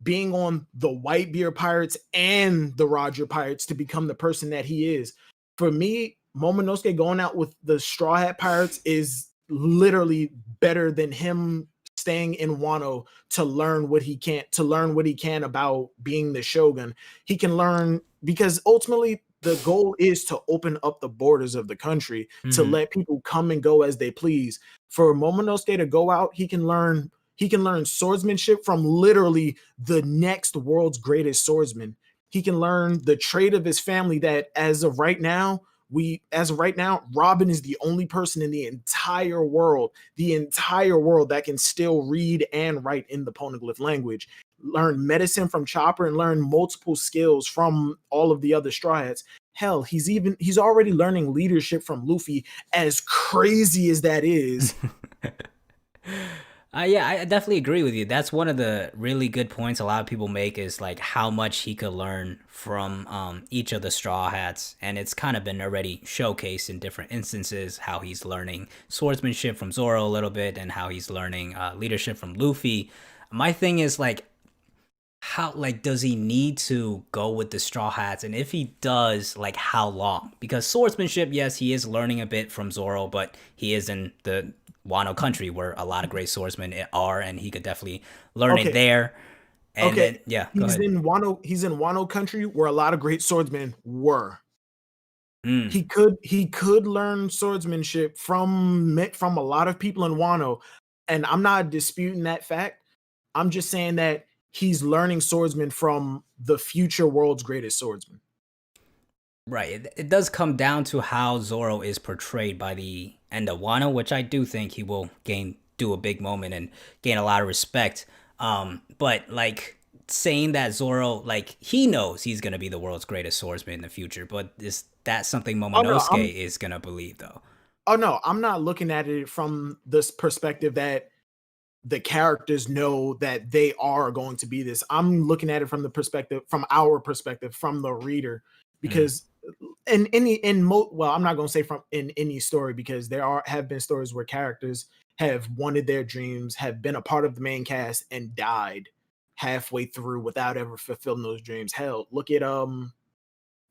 being on the Whitebeard Pirates and the Roger Pirates to become the person that he is. For me, Momonosuke going out with the Straw Hat Pirates is literally better than him staying in Wano to learn what he can about being the shogun. He can learn because ultimately the goal is to open up the borders of the country to Hmm. let people come and go as they please. For Momonosuke to go out, he can learn swordsmanship from literally the next world's greatest swordsman. He can learn the trait of his family that as of right now, Robin is the only person in the entire world that can still read and write in the poneglyph language. Learn medicine from Chopper and learn multiple skills from all of the other Straw Hats. Hell, he's already learning leadership from Luffy, as crazy as that is. Yeah, I definitely agree with you. That's one of the really good points a lot of people make is like how much he could learn from each of the Straw Hats, and it's kind of been already showcased in different instances how he's learning swordsmanship from Zoro a little bit, and how he's learning leadership from Luffy. My thing is like how like does he need to go with the Straw Hats, and if he does, like how long? Because swordsmanship, yes, he is learning a bit from Zoro, but he is in the Wano country where a lot of great swordsmen are, and he could definitely learn it Okay, there. And okay. then yeah, go He's ahead. in Wano country where a lot of great swordsmen were. Mm. He could learn swordsmanship from a lot of people in Wano, and I'm not disputing that fact. I'm just saying that he's learning swordsman from the future world's greatest swordsman. Right. It does come down to how Zoro is portrayed by the end of Wano, which I do think he will do a big moment and gain a lot of respect. But like saying that Zoro, like he knows he's gonna be the world's greatest swordsman in the future, but is that something Oh no, Momonosuke is gonna believe though? I'm not looking at it from this perspective that the characters know that they are going to be this. I'm looking at it from our perspective, from the reader, Mm. because well, I'm not going to say from in any story, because have been stories where characters have wanted their dreams, have been a part of the main cast, and died halfway through without ever fulfilling those dreams. Hell, look at Gurren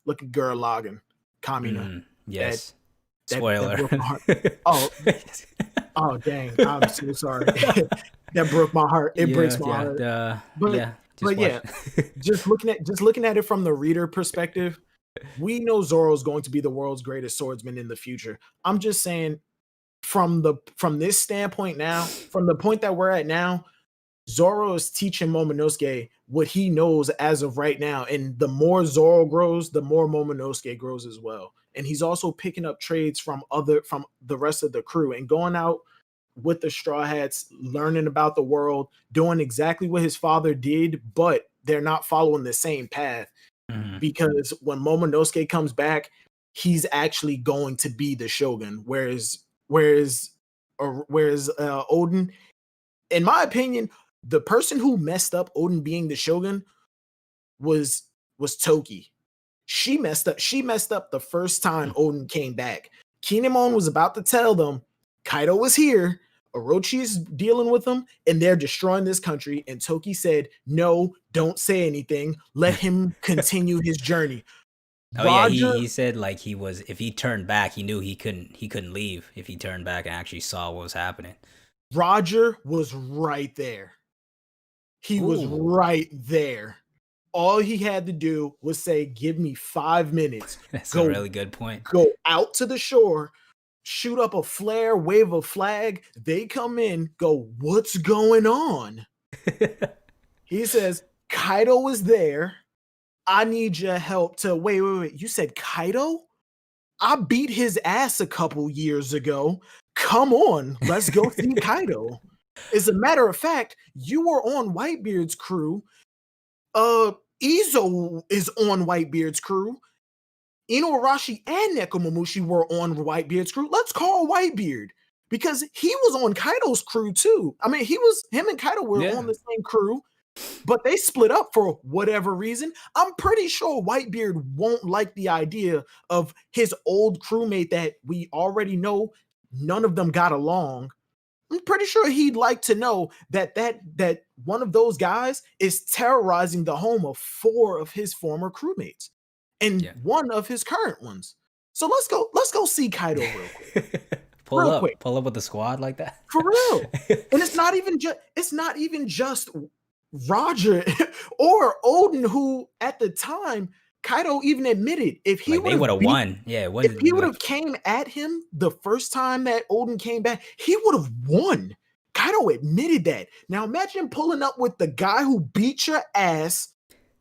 Lagann, Kamina, Mm. that Yes. that Spoiler. broke my heart. Oh, oh dang, I'm so sorry. That broke my heart. It breaks Yeah, my yeah, heart. But yeah. Just but watch. yeah, just looking at it from the reader perspective, we know Zoro's going to be the world's greatest swordsman in the future. I'm just saying, from this standpoint now, from the point that we're at now, Zoro is teaching Momonosuke what he knows as of right now. And the more Zoro grows, the more Momonosuke grows as well. And he's also picking up trades from the rest of the crew and going out with the Straw Hats, learning about the world, doing exactly what his father did, but they're not following the same path, Mhm. because when Momonosuke comes back, he's actually going to be the shogun, whereas Odin, in my opinion, the person who messed up Odin being the shogun was Toki. She messed up. She messed up the first time Odin came back. Kinemon was about to tell them Kaido was here. Orochi is dealing with them, and they're destroying this country. And Toki said, "No, don't say anything. Let him continue his journey." Oh yeah, Roger, he said like he was, if he turned back, he knew he couldn't leave if he turned back and actually saw what was happening. Roger was right there. He was Ooh. right there. All he had to do was say, "Give me 5 minutes." That's a Go really good point. go out to the shore, shoot up a flare, wave a flag. They come in, go, "What's going on?" He says, "Kaido is there. I need your help to wait. You said Kaido? I beat his ass a couple years ago. Come on, let's go see Kaido." As a matter of fact, you were on Whitebeard's crew. Izo is on Whitebeard's crew. Inuarashi and Nekomamushi were on Whitebeard's crew. Let's call Whitebeard, because he was on Kaido's crew too. I mean, him and Kaido were on the same crew, but they split up for whatever reason. I'm pretty sure Whitebeard won't like the idea of his old crewmate that we already know none of them got along. I'm pretty sure he'd like to know that one of those guys is terrorizing the home of 4 of his former crewmates and one of his current ones. So let's go see Kaido real quick. Pull up with the squad like that. For real. And it's not even just Roger or Odin, who at the time Kaido even admitted if he like, would have won. Yeah, if he would have came at him the first time that Odin came back, he would have won. Kaido admitted that. Now imagine pulling up with the guy who beat your ass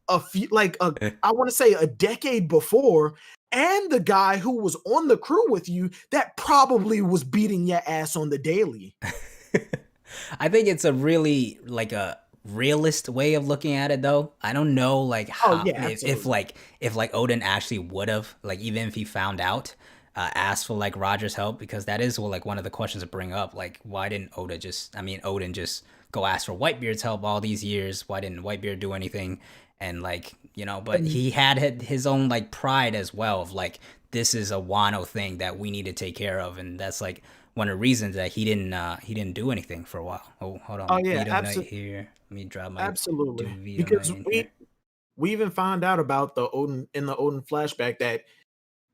I want to say a decade before, and the guy who was on the crew with you that probably was beating your ass on the daily. I think it's a really like a realist way of looking at it, though. I don't know like how if Odin actually would have, like, even if he found out, asked for like Roger's help, because that is like one of the questions to bring up. Like, why didn't Odin just go ask for Whitebeard's help all these years? Why didn't Whitebeard do anything? And like, but he had his own like pride as well of like, this is a Wano thing that we need to take care of, and that's like one of the reasons that he didn't do anything for a while. Oh, hold on. Oh yeah, absolutely. Here, let me drop my absolutely, because we even found out about the Odin flashback that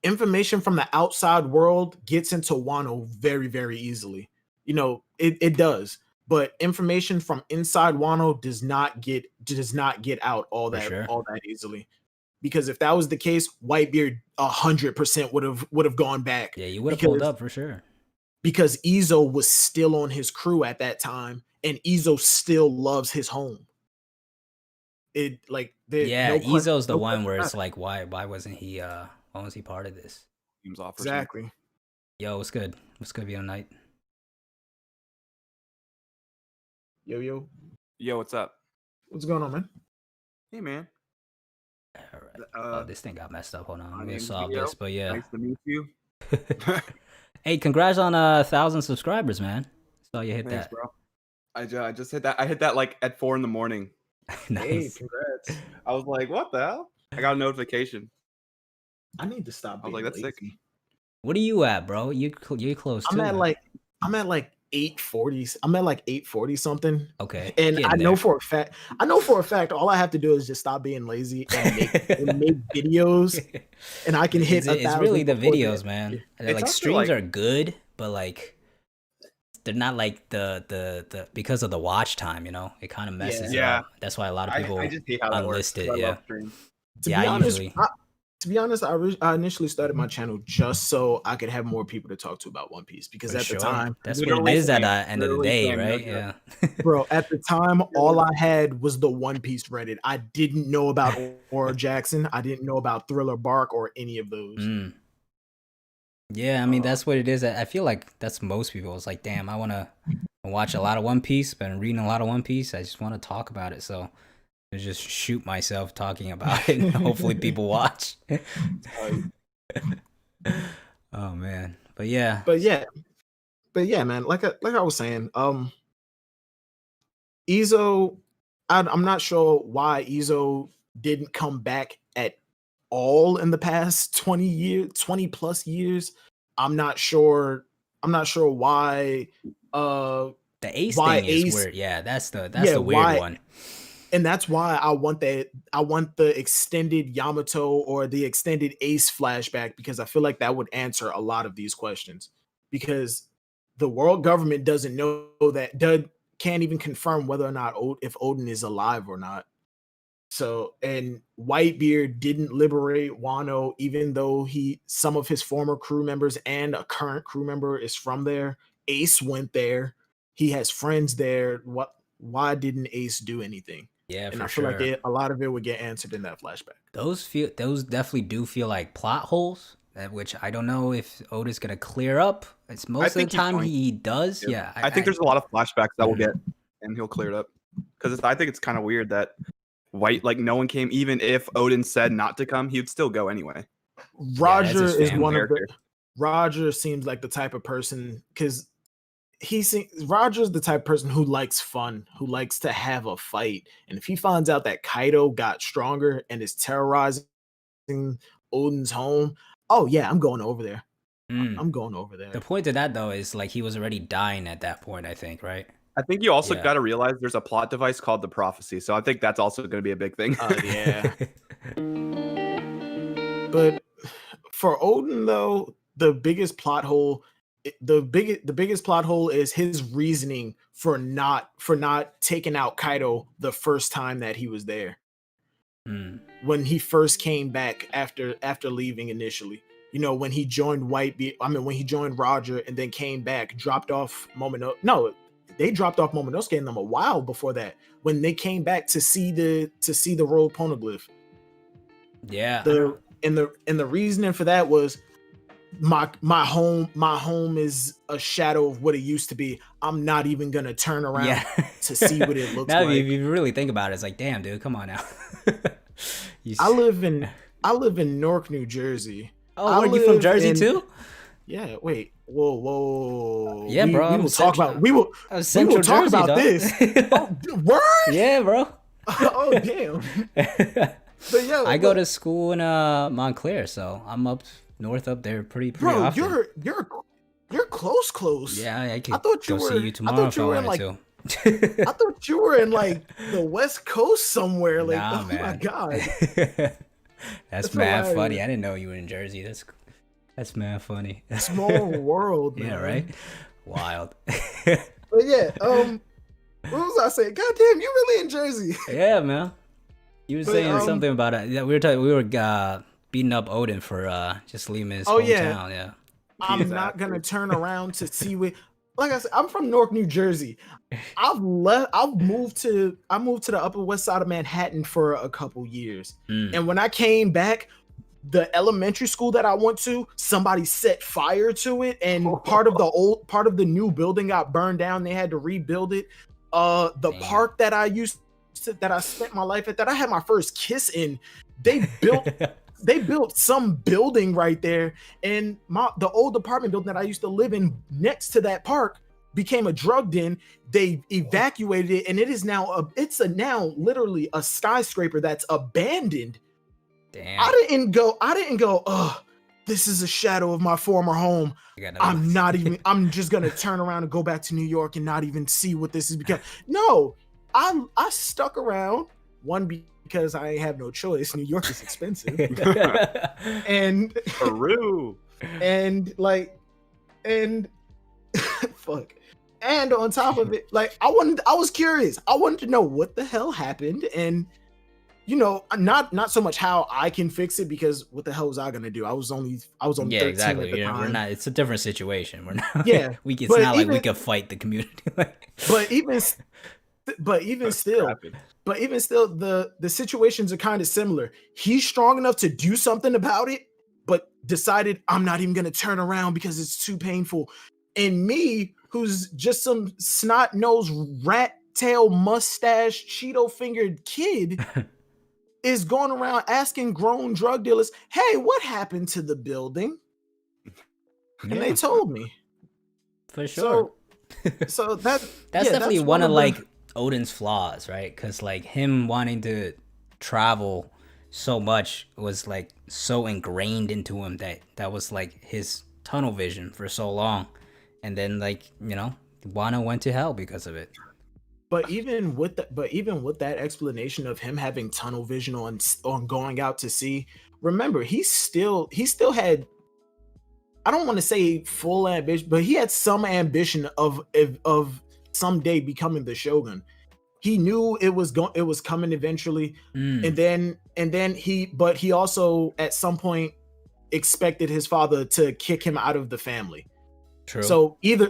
information from the outside world gets into Wano very, very easily. It does. But information from inside Wano does not get out all that easily. Because if that was the case, Whitebeard 100% would have gone back. Yeah, you would have pulled up for sure. Because Izo was still on his crew at that time, and Izo still loves his home. Izo's the one where it's like, why wasn't he why was he part of this? Seems off. Exactly. Yo, what's good? What's good, Vitonite? Yo, what's up? What's going on, man? Hey, man. All right. This thing got messed up. Hold on, I'm gonna solve Theo. this. But yeah, Nice to meet you. Hey, congrats on 1,000 subscribers, man. Saw you hit Thanks, that, bro. I just hit that. I hit that like at 4 a.m. Nice. Hey, congrats. I was like, what the hell? I got a notification. I need to stop. I was like, that's lazy. sick. What are you at, bro? You're close too. I'm at like 840. I'm at like 840 something. Okay. And I know for a fact, all I have to do is just stop being lazy and make videos, and I can hit. It's really the videos, man. Like, streams are good, but like they're not like the because of the watch time. It kind of messes it up. That's why a lot of people I just hate how that works. unlisted. Yeah. To be honest, I initially started my channel just so I could have more people to talk to about One Piece, because at the time, that's what it is at the end of the day, right? Yeah. Bro, at the time, all I had was the One Piece Reddit. I didn't know about Aura Jackson. I didn't know about Thriller Bark or any of those. Yeah, I mean, that's what it is. I feel like that's most people. It's like, damn, I want to watch a lot of One Piece, been reading a lot of One Piece. I just want to talk about it. So just shoot myself talking about it, and hopefully people watch. Oh man, but yeah, man. Like I was saying, Izo, I'm not sure why Izo didn't come back at all in the past 20 plus years. I'm not sure why the Ace why thing is Ace weird. Yeah, that's the weird one. And that's why I want the extended Yamato or the extended Ace flashback, because I feel like that would answer a lot of these questions, because the world government doesn't know that can't even confirm whether or not if Odin is alive or not. So, and Whitebeard didn't liberate Wano, even though some of his former crew members and a current crew member is from there. Ace went there. He has friends there. Why didn't Ace do anything? Yeah, and I feel like a lot of it would get answered in that flashback. Those definitely do feel like plot holes, which I don't know if Oda's gonna clear up. It's most of the time he does. Yeah, I think there's a lot of flashbacks that we'll get, and he'll clear it up, because I think it's kind of weird that no one came. Even if Odin said not to come, he'd still go anyway. Roger is one of the. Roger seems like the type of person, because Roger's the type of person who likes fun, who likes to have a fight. And if he finds out that Kaido got stronger and is terrorizing Odin's home, oh yeah, I'm going over there. I'm going over there. The point of that, though, is like he was already dying at that point, I think, right? I think you also got to realize there's a plot device called the prophecy. So I think that's also going to be a big thing. Yeah. But for Odin, though, the biggest plot hole is his reasoning for not taking out Kaido the first time that he was there. When he first came back after leaving initially, when he joined when he joined Roger and then came back, dropped off Momonosuke. No, they dropped off Momonosuke and them a while before that, when they came back to see the royal poneglyph. Yeah. And the reasoning for that was, my home is a shadow of what it used to be. I'm not even gonna turn around to see what it looks now, like. If you really think about it, it's like, damn, dude, come on now. I live in Newark, New Jersey. Oh, are you from Jersey too? Yeah. Wait. Whoa. Yeah, bro. We will talk about this. Oh, word? Yeah, bro. Oh, damn. But yeah, I go to school in Montclair, so I'm up north up there pretty bro, often. You're close. Yeah, I could see you tomorrow if I wanted to. I thought you were in like the West Coast somewhere. Like, nah, oh man. my god. That's mad hilarious. Funny. I didn't know you were in Jersey. That's mad funny. Small world, man. Yeah, right? Wild. But yeah, what was I saying? God damn, you really in Jersey. Yeah, man. You were saying something about it. Yeah, we were beating up Odin for just leaving his hometown. Yeah. I'm not gonna turn around to see what. Like I said, I'm from Newark, New Jersey. I moved to the Upper West Side of Manhattan for a couple years, and when I came back, the elementary school that I went to, somebody set fire to it, and part of the new building got burned down. They had to rebuild it. The park that I spent my life at, that I had my first kiss in, they built some building right there, and the old apartment building that I used to live in next to that park became a drug den. They evacuated it, and it is now now literally a skyscraper that's abandoned. Damn. I didn't go, oh, this is a shadow of my former home. I'm just gonna turn around and go back to New York and not even see what this is because. No, I stuck around, because I have no choice. New York is expensive. And Peru. And fuck. And on top of it, like I was curious. I wanted to know what the hell happened, and not so much how I can fix it, because what the hell was I gonna do? I was only 13 exactly. At the time. We're not. It's a different situation. We're not. Yeah, it's not like we could fight the community. But even still, the situations are kind of similar. He's strong enough to do something about it, but decided, I'm not even gonna turn around because it's too painful. And me, who's just some snot-nosed rat pigtail, mustache, Cheeto fingered kid is going around asking grown drug dealers, "Hey, what happened to the building?" And they told me. For sure. So that's definitely one of the, like Odin's flaws, right? Because like him wanting to travel so much was like so ingrained into him that was like his tunnel vision for so long, and then like Wano went to hell because of it. But even with that explanation of him having tunnel vision on going out to sea, remember he still had, I don't want to say full ambition, but he had some ambition of someday becoming the shogun. He knew it was coming eventually, and then he also at some point expected his father to kick him out of the family. True. So either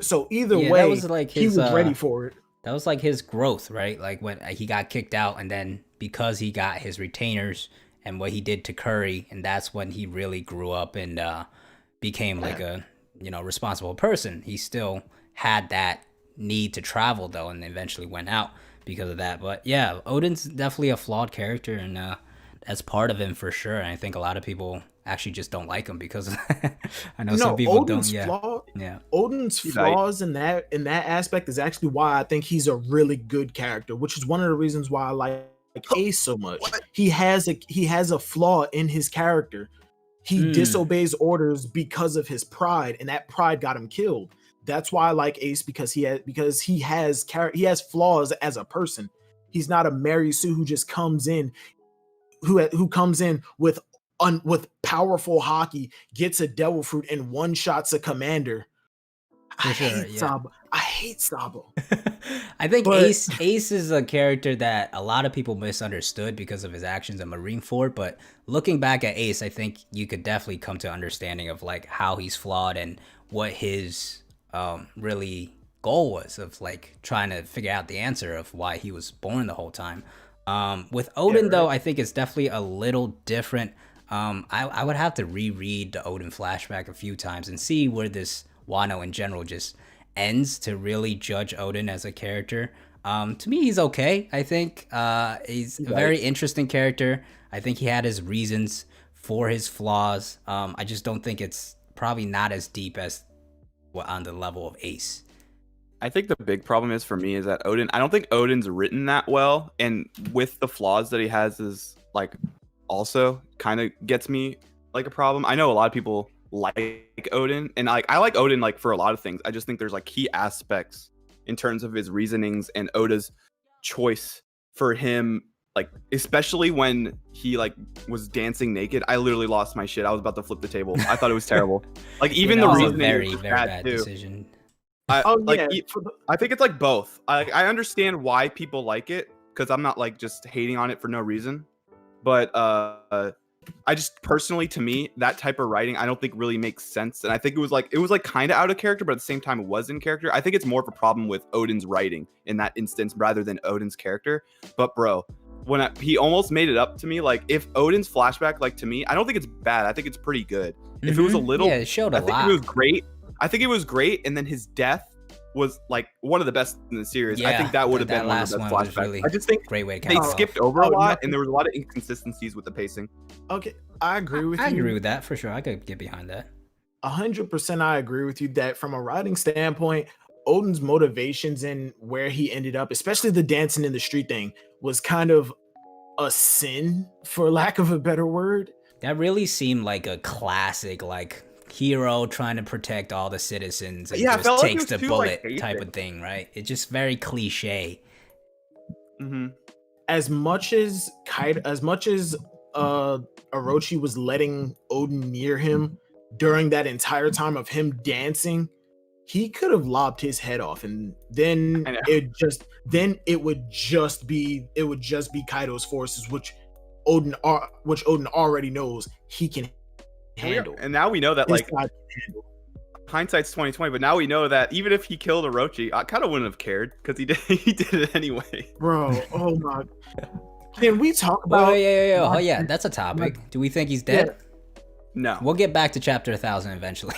way, that was like his, he was ready for it. That was like his growth, right? Like when he got kicked out, and then because he got his retainers and what he did to Curry, and that's when he really grew up and became like a responsible person. He still had that need to travel though, and eventually went out because of that. But yeah, Odin's definitely a flawed character, and that's part of him for sure. And I think a lot of people actually just don't like him because of that. I know some people Odin's don't. Odin's flaws in that aspect is actually why I think he's a really good character, which is one of the reasons why I like Ace so much. What? He has a flaw in his character. He disobeys orders because of his pride, and that pride got him killed. That's why I like Ace, because he has flaws as a person. He's not a Mary Sue who just comes in, who comes in with powerful hockey, gets a devil fruit, and one shots a commander. I hate Sabo. I think Ace is a character that a lot of people misunderstood because of his actions in Marineford, but looking back at Ace, I think you could definitely come to understanding of like how he's flawed and what his really goal was of like trying to figure out the answer of why he was born the whole time. With Odin though, I think it's definitely a little different. I would have to reread the Odin flashback a few times and see where this Wano in general just ends to really judge Odin as a character. To me, he's okay. I think he's a very interesting character. I think he had his reasons for his flaws. I just don't think it's probably not as deep as on the level of Ace. I think the big problem is for me is that Odin, I don't think Odin's written that well, and with the flaws that he has is like also kind of gets me like a problem. I know a lot of people like Odin, and I like Odin like for a lot of things. I just think there's like key aspects in terms of his reasonings and Oda's choice for him, like especially when he like was dancing naked. I literally lost my shit. I was about to flip the table. I thought it was terrible. Like even the reasoning, very bad decision. I think it's like both. I understand why people like it, because I'm not like just hating on it for no reason, but I just personally, to me, that type of writing I don't think really makes sense, and I think it was like kind of out of character, but at the same time it was in character. I think it's more of a problem with Odin's writing in that instance rather than Odin's character. But bro, when he almost made it up to me, like if Odin's flashback, like to me, I don't think it's bad. I think it's pretty good. If it was a little, it showed a lot. I think it was great. I think it was great, and then his death was like one of the best in the series. I think that would have been one of the best flashbacks. Really I just think great way to they skipped over a lot, and there was a lot of inconsistencies with the pacing. Okay, I agree with you. I agree with that for sure. I could get behind that. 100%. I agree with you that from a writing standpoint, Odin's motivations and where he ended up, especially the dancing in the street thing, was kind of a sin, for lack of a better word. That really seemed like a classic, like hero trying to protect all the citizens and just takes the bullet type of thing, right? It's just very cliche. As much as Orochi was letting Odin near him during that entire time of him dancing, he could have lopped his head off, and then it would just be Kaido's forces, which Odin already knows he can handle. And now we know that like hindsight's 2020, but now we know that even if he killed Orochi, I kind of wouldn't have cared because he did it anyway. Bro, oh my. Can we talk about Oh yeah, that's a topic. Do we think he's dead? No. We'll get back to chapter 1000 eventually.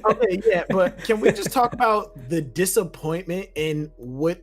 Okay, yeah, but can we just talk about the disappointment in what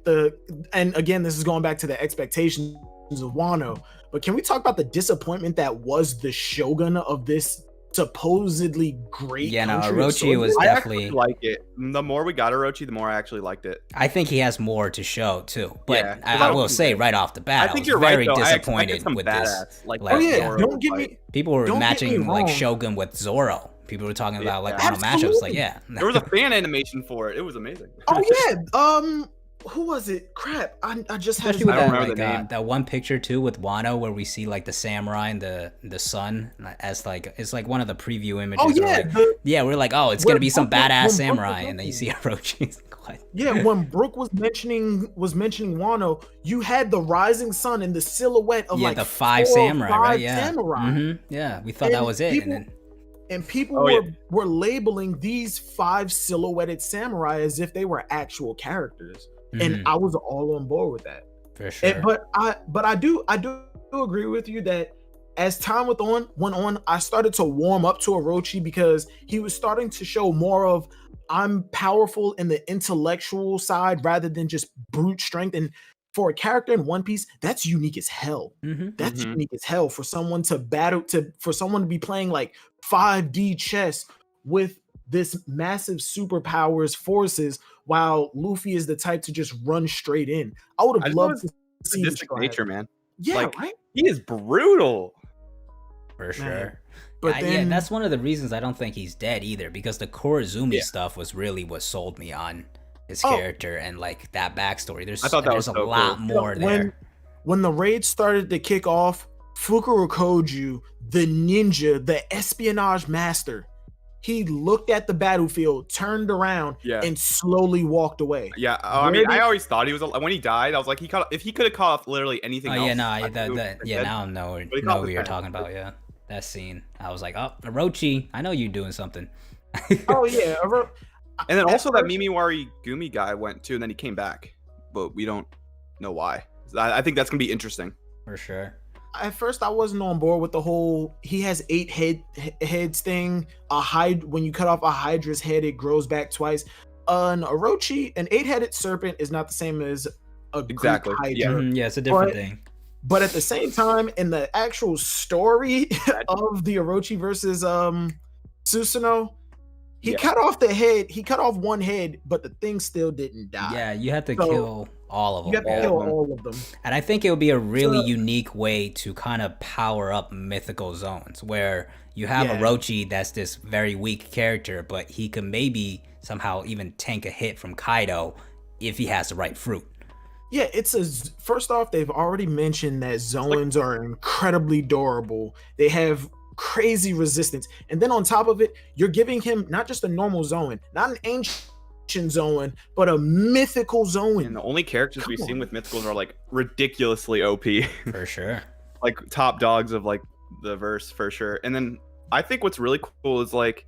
and again, this is going back to the expectations of Wano, but can we talk about the disappointment that was the shogun of this supposedly great Yeah, no, country of Orochi was swordsmen? I definitely. actually like it. The more we got Orochi, the more I actually liked it. I think he has more to show too. But Yeah, 'cause I I will don't- say right off the bat, I think was you're very right though. I expected disappointed some with this. badass. Like, like, Oh yeah, Zoro don't get fight. me. People were Don't get me matching like wrong. Shogun with Zoro. People were talking about like Yeah. Wano matchups. Like, Absolutely. yeah. There was a fan animation for it. It was amazing. Oh yeah, who was it? Crap, I just had. Especially with I don't that, remember like, the name. that one picture too with Wano where we see like the samurai and the sun as like it's like one of the preview images. Oh where, yeah, like, the, yeah, we're like, oh, it's when gonna be some Brooke was- when badass Brooke was samurai, and then you see mentioning- Orochi. It's like, what? yeah. When Brooke was mentioning Wano, you had the rising sun and the silhouette of Yeah, like the five 4 or samurai, 5 right? Yeah. samurai. Yeah, we thought And that was it, people- and then And people Oh, yeah. were labeling these 5 silhouetted samurai as if they were actual characters, mhm, and I was all on board with that. for sure. But I do agree with you that as time went on, I started to warm up to Orochi because he was starting to show more of I'm powerful in the intellectual side rather than just brute strength. And for a character in One Piece, that's unique as hell. Mhm. That's Mhm. unique as hell for someone to for someone to be playing like 5D chess with this massive superpowers forces while Luffy is the type to just run straight in. I would I have just loved love to see this Sadistic nature, man. Yeah, like- right. He is brutal. For sure. But yeah, then that's one of the reasons I don't think he's dead either, because the Korizumi Yeah. stuff was really what sold me on his Oh. character and like that backstory. There's I thought that there's was a so lot cool. more there. When the raid started to kick off, Fukurokoju, the ninja, the espionage master, he looked at the battlefield, turned around, Yeah. and slowly walked away. Yeah, I Where mean, did- I always thought he was when he died. I was like, if he could have caught off literally anything Oh else. yeah, no, I yeah, think he would've been dead. now I But he know caught what the you're pen. talking about. Yeah, that scene. I was like, oh, Orochi, I know you doing something. Oh yeah, And then at also that first- Mimiwari Gumi guy went too, and then he came back, but we don't know why. I think that's gonna be interesting. For sure. At first I wasn't on board with the whole he has 8 heads thing. When you cut off a hydra's head, it grows back twice. An Orochi, an 8-headed serpent is not the same as a Greek Exactly, yeah. hydra. Mhm, yeah, it's a different But- thing. But at the same time, in the actual story of the Orochi versus Susanoo, he Yeah. cut off the head. He cut off one head, but the thing still didn't die. Yeah, you have to So, kill all of You them. have to all kill of them. all of them. And I think it would be a really So- unique way to kind of power up mythical zones where you have Yeah. Orochi that's this very weak character, but he can maybe somehow even tank a hit from Kaido if he has the right fruit. Yeah, first off, they've already mentioned that zones are incredibly durable. They have crazy resistance. And then on top of it, you're giving him not just a normal zone, not an ancient zone, but a mythical And zone. the only characters we've Come seen on. with mythicals are like ridiculously OP, For sure. like top dogs of like the verse for sure. And then I think what's really cool is like,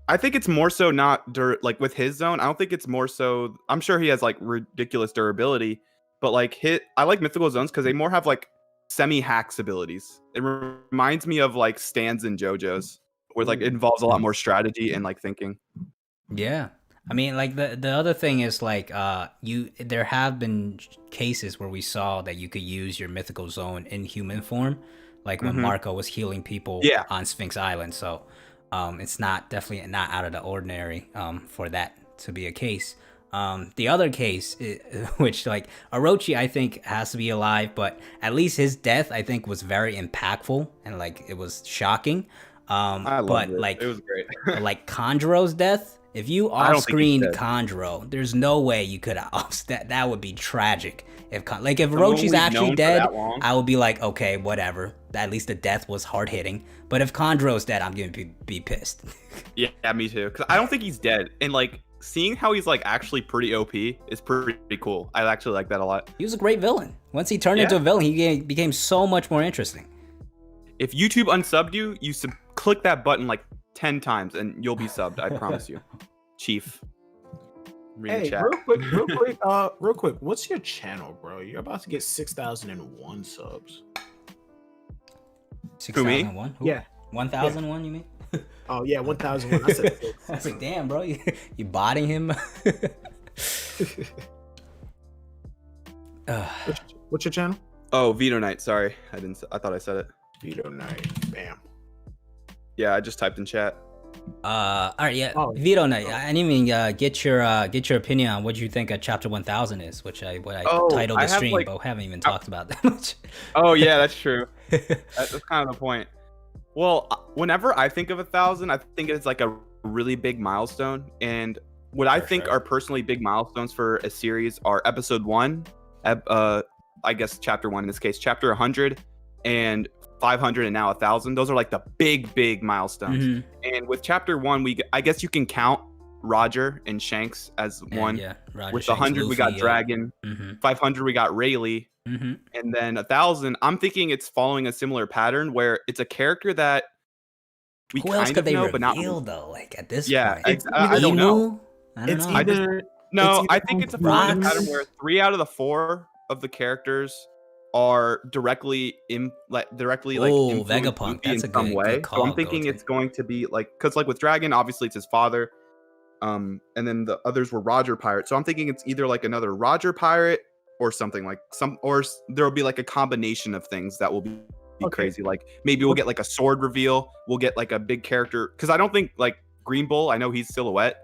I think it's more so not like with his zone. I don't think it's more so. I'm sure he has like ridiculous durability, but like I like mythical zones because they more have like semi-hacks abilities. It reminds me of like stands in JoJo's, where like it involves a lot more strategy and like thinking. Yeah. I mean, like the other thing is like there have been cases where we saw that you could use your mythical zone in human form, like when Mhm. Marco was healing people Yeah. on Sphinx Island. So it's definitely not out of the ordinary for that to be a case. The other case, which like Orochi, I think has to be alive, but at least his death, I think, was very impactful and like it was shocking. I love But it. like It was great. like Conjuro's death, if you I don't think he's off-screened dead. Conjuro, there's no way you could have that would be tragic. If Someone Orochi's we've actually known for dead, that long. I would be like, okay, whatever. At least the death was hard hitting. But if Conjuro's dead, I'm gonna be pissed. Yeah, me too. Because I don't think he's dead, and like seeing how he's like actually pretty OP is pretty cool. I actually like that a lot. He was a great villain. Once he turned into a villain, he became so much more interesting. If YouTube unsubbed you, click that button like 10 times and you'll be subbed. I promise you. Chief. Read the Hey, chat. real quick, what's your channel, bro? You're about to get 6,001 subs. 6,001? Who? Yeah. 1,001, you mean? Oh yeah, 1001. I said 6. I was like, damn, bro, you botting him. What's your channel? Oh, Vitonite. Sorry, I thought I said it. Vitonite. Bam. Yeah, I just typed in chat. All right, yeah. Oh. Vito Knight, I didn't even get your opinion on what you think of Chapter 1000 is, which I titled the stream, but we haven't even talked about that much. Oh yeah, that's true. That's kind of the point. Well, whenever I think of 1000, I think it's like a really big milestone, and what I think are personally big milestones for a series are episode 1, I guess chapter 1 in this case, chapter 100, and 500, and now 1000. Those are like the big milestones. Mm-hmm. And with chapter 1, I guess you can count Roger and Shanks as one. Yeah, Roger, with Shanks, 100, Luffy, we got Dragon. 500, we got Rayleigh. And then 1000, I'm thinking it's following a similar pattern where it's a character that we Who else kind could of they know, reveal, but not. though? Like at this Yeah, point, I don't know. I don't It's know. either I think it's a following a pattern Rocks. where 3 out of the 4 of the characters are directly like influenced Vegapunk. Luffy That's in a some good way. call. So I'm thinking it's going to be like, because like with Dragon, obviously it's his father, and then the others were Roger Pirate. So I'm thinking it's either like another Roger Pirate or something like there will be like a combination of things that will be crazy. Like maybe we'll get like a sword reveal. We'll get like a big character, because I don't think like Green Bull. I know he's silhouette.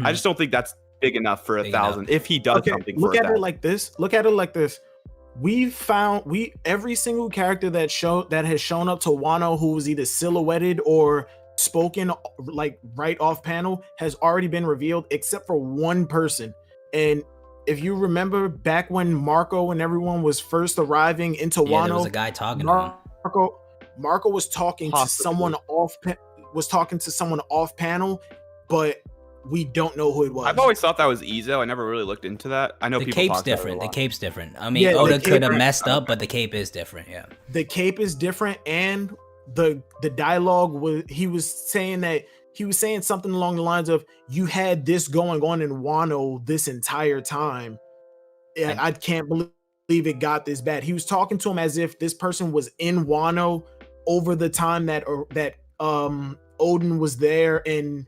I just don't think that's big enough for 1000. If he does something, look for at 1000. it like this. Look at it like this. Every single character that has shown up to Wano who was either silhouetted or spoken like right off panel has already been revealed, except for one person. And if you remember back when Marco and everyone was first arriving into Wano, there was a guy talking to him. Marco was talking to someone off panel, but we don't know who it was. I've always thought that was Izo. I never really looked into that. I know the people cape's talk about it a different. The lot. cape's different. I mean, Oda could have messed up, but the cape is different. Yeah. The cape is different, and the dialogue was he was saying something along the lines of, "You had this going on in Wano this entire time. I can't believe it got this bad." He was talking to him as if this person was in Wano over the time that Odin was there, and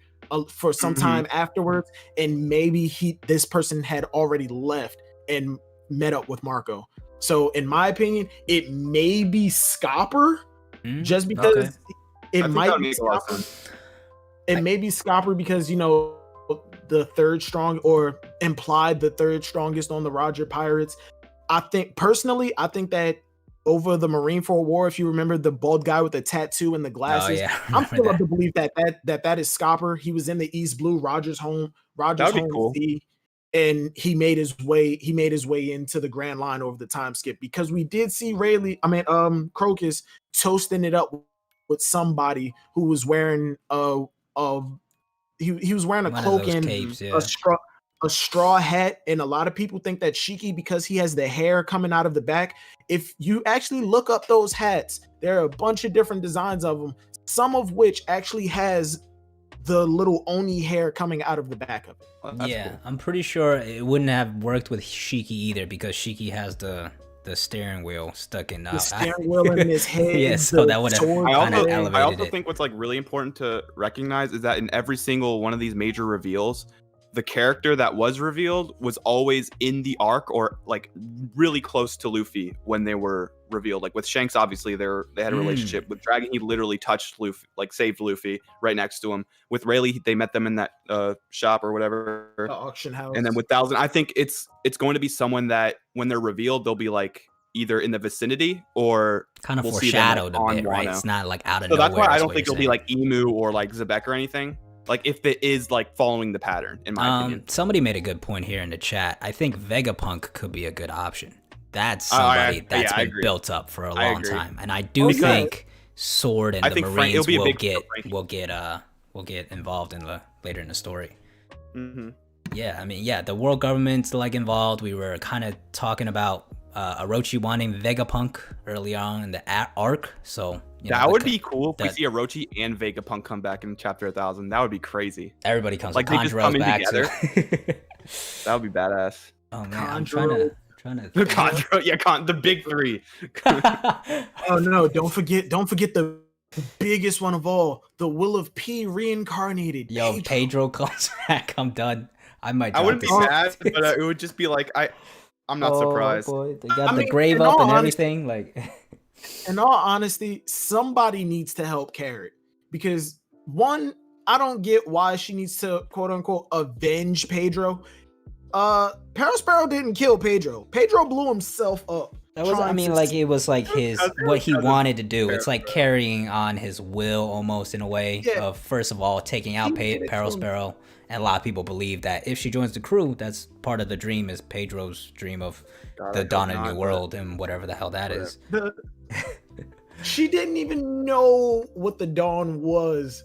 for some time afterwards, and maybe this person had already left and met up with Marco. So in my opinion, it may be Scopper, just because it might be Scopper. It may be Scopper because, you know, the third strong, or implied the third strongest on the Roger Pirates. I think that over the Marineford War, if you remember the bald guy with the tattoo and the glasses, I'm still of the belief that is Scopper. He was in the East Blue, Roger's home cool. sea, and he made his way into the Grand Line over the time skip, because we did see Crocus toasting it up with somebody who was wearing he was wearing a cloak and capes, a straw hat, and a lot of people think that Shiki, because he has the hair coming out of the back. If you actually look up those hats, there are a bunch of different designs of them, some of which actually has the little Oni hair coming out of the back of it. Well, yeah, cool. I'm pretty sure it wouldn't have worked with Shiki either, because Shiki has the steering wheel stuck in the steering wheel in his head. Yeah, so that would have kind of elevated I also it. think what's like really important to recognize is that in every single one of these major reveals, the character that was revealed was always in the arc, or like really close to Luffy when they were revealed. Like with Shanks, obviously they had a relationship. With Dragon, he literally touched Luffy, like saved Luffy right next to him. With Rayleigh, they met them in that shop or whatever, the auction house. And then with 1000, I think it's going to be someone that when they're revealed, they'll be like either in the vicinity or kind of we'll foreshadowed see them, like, a bit, on right? Wano. It's not like out of So nowhere. that's why I don't think it'll be like Emu or like Zebek or anything. Like if it is like following the pattern, in my opinion. Somebody made a good point here in the chat. I think Vegapunk could be a good option. That's somebody that's been built up for a long time, and I do think Sword and the Marines will get involved later in the story. Yeah, I mean, the world government's like involved. We were kind of talking about Orochi wanting Vegapunk early on in the arc, so that would be cool if we see Orochi and Vegapunk come back in chapter 1000. That would be crazy. Everybody comes like with Kanjuro's back together. That would be badass. Oh man, I'm trying to Kanjuro, the big three. Oh no, don't forget the The biggest one of all, the Will of P reincarnated. Yo, Pedro comes back. I'm done. I might. I wouldn't be drop mad, this. but it would just be like I'm not Oh surprised. boy, they got I the mean, grave in up all and honesty- everything. Like, In all honesty, somebody needs to help Carrot because one, I don't get why she needs to quote unquote avenge Pedro. Perospero didn't kill Pedro. Pedro blew himself up. that was. I trying mean, to like see- it was like his Cousin- what he cousin wanted to do. It's like Perospero. carrying on his will almost in a way Yeah. of first of all taking out He did it to him. Perospero. And a lot of people believe that if she joins the crew, that's part of the dream is Pedro's dream of God, the I dawn hope of a new not, world and whatever the hell that is. She didn't even know what the dawn was.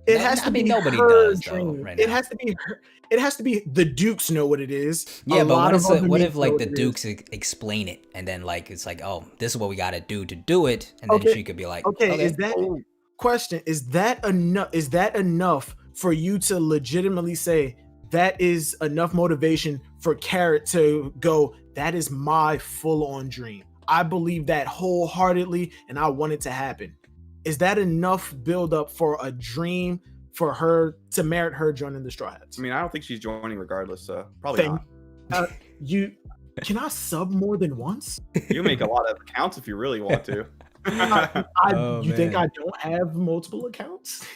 It No, has I to mean, be nobody her does, though, dream. right It now. has to be her. It has to be the Dukes know what it is. Yeah, A but lot what, of is other it, what men if like know the what it is. Dukes explain it and then like it's like, oh, this is what we got to do it, and then Okay, she could be like, Okay, is that Oh, question? Is that enough? Is that enough for you to legitimately say that is enough motivation for Carrot to go? That is my full-on dream. I believe that wholeheartedly, and I want it to happen. Is that enough build-up for a dream for her to merit her joining the Straw Hats? I mean, I don't think she's joining regardless, so probably Thank- not. You can I sub more than once? You make a lot of accounts if you really want to. Oh, You think man. I don't have multiple accounts?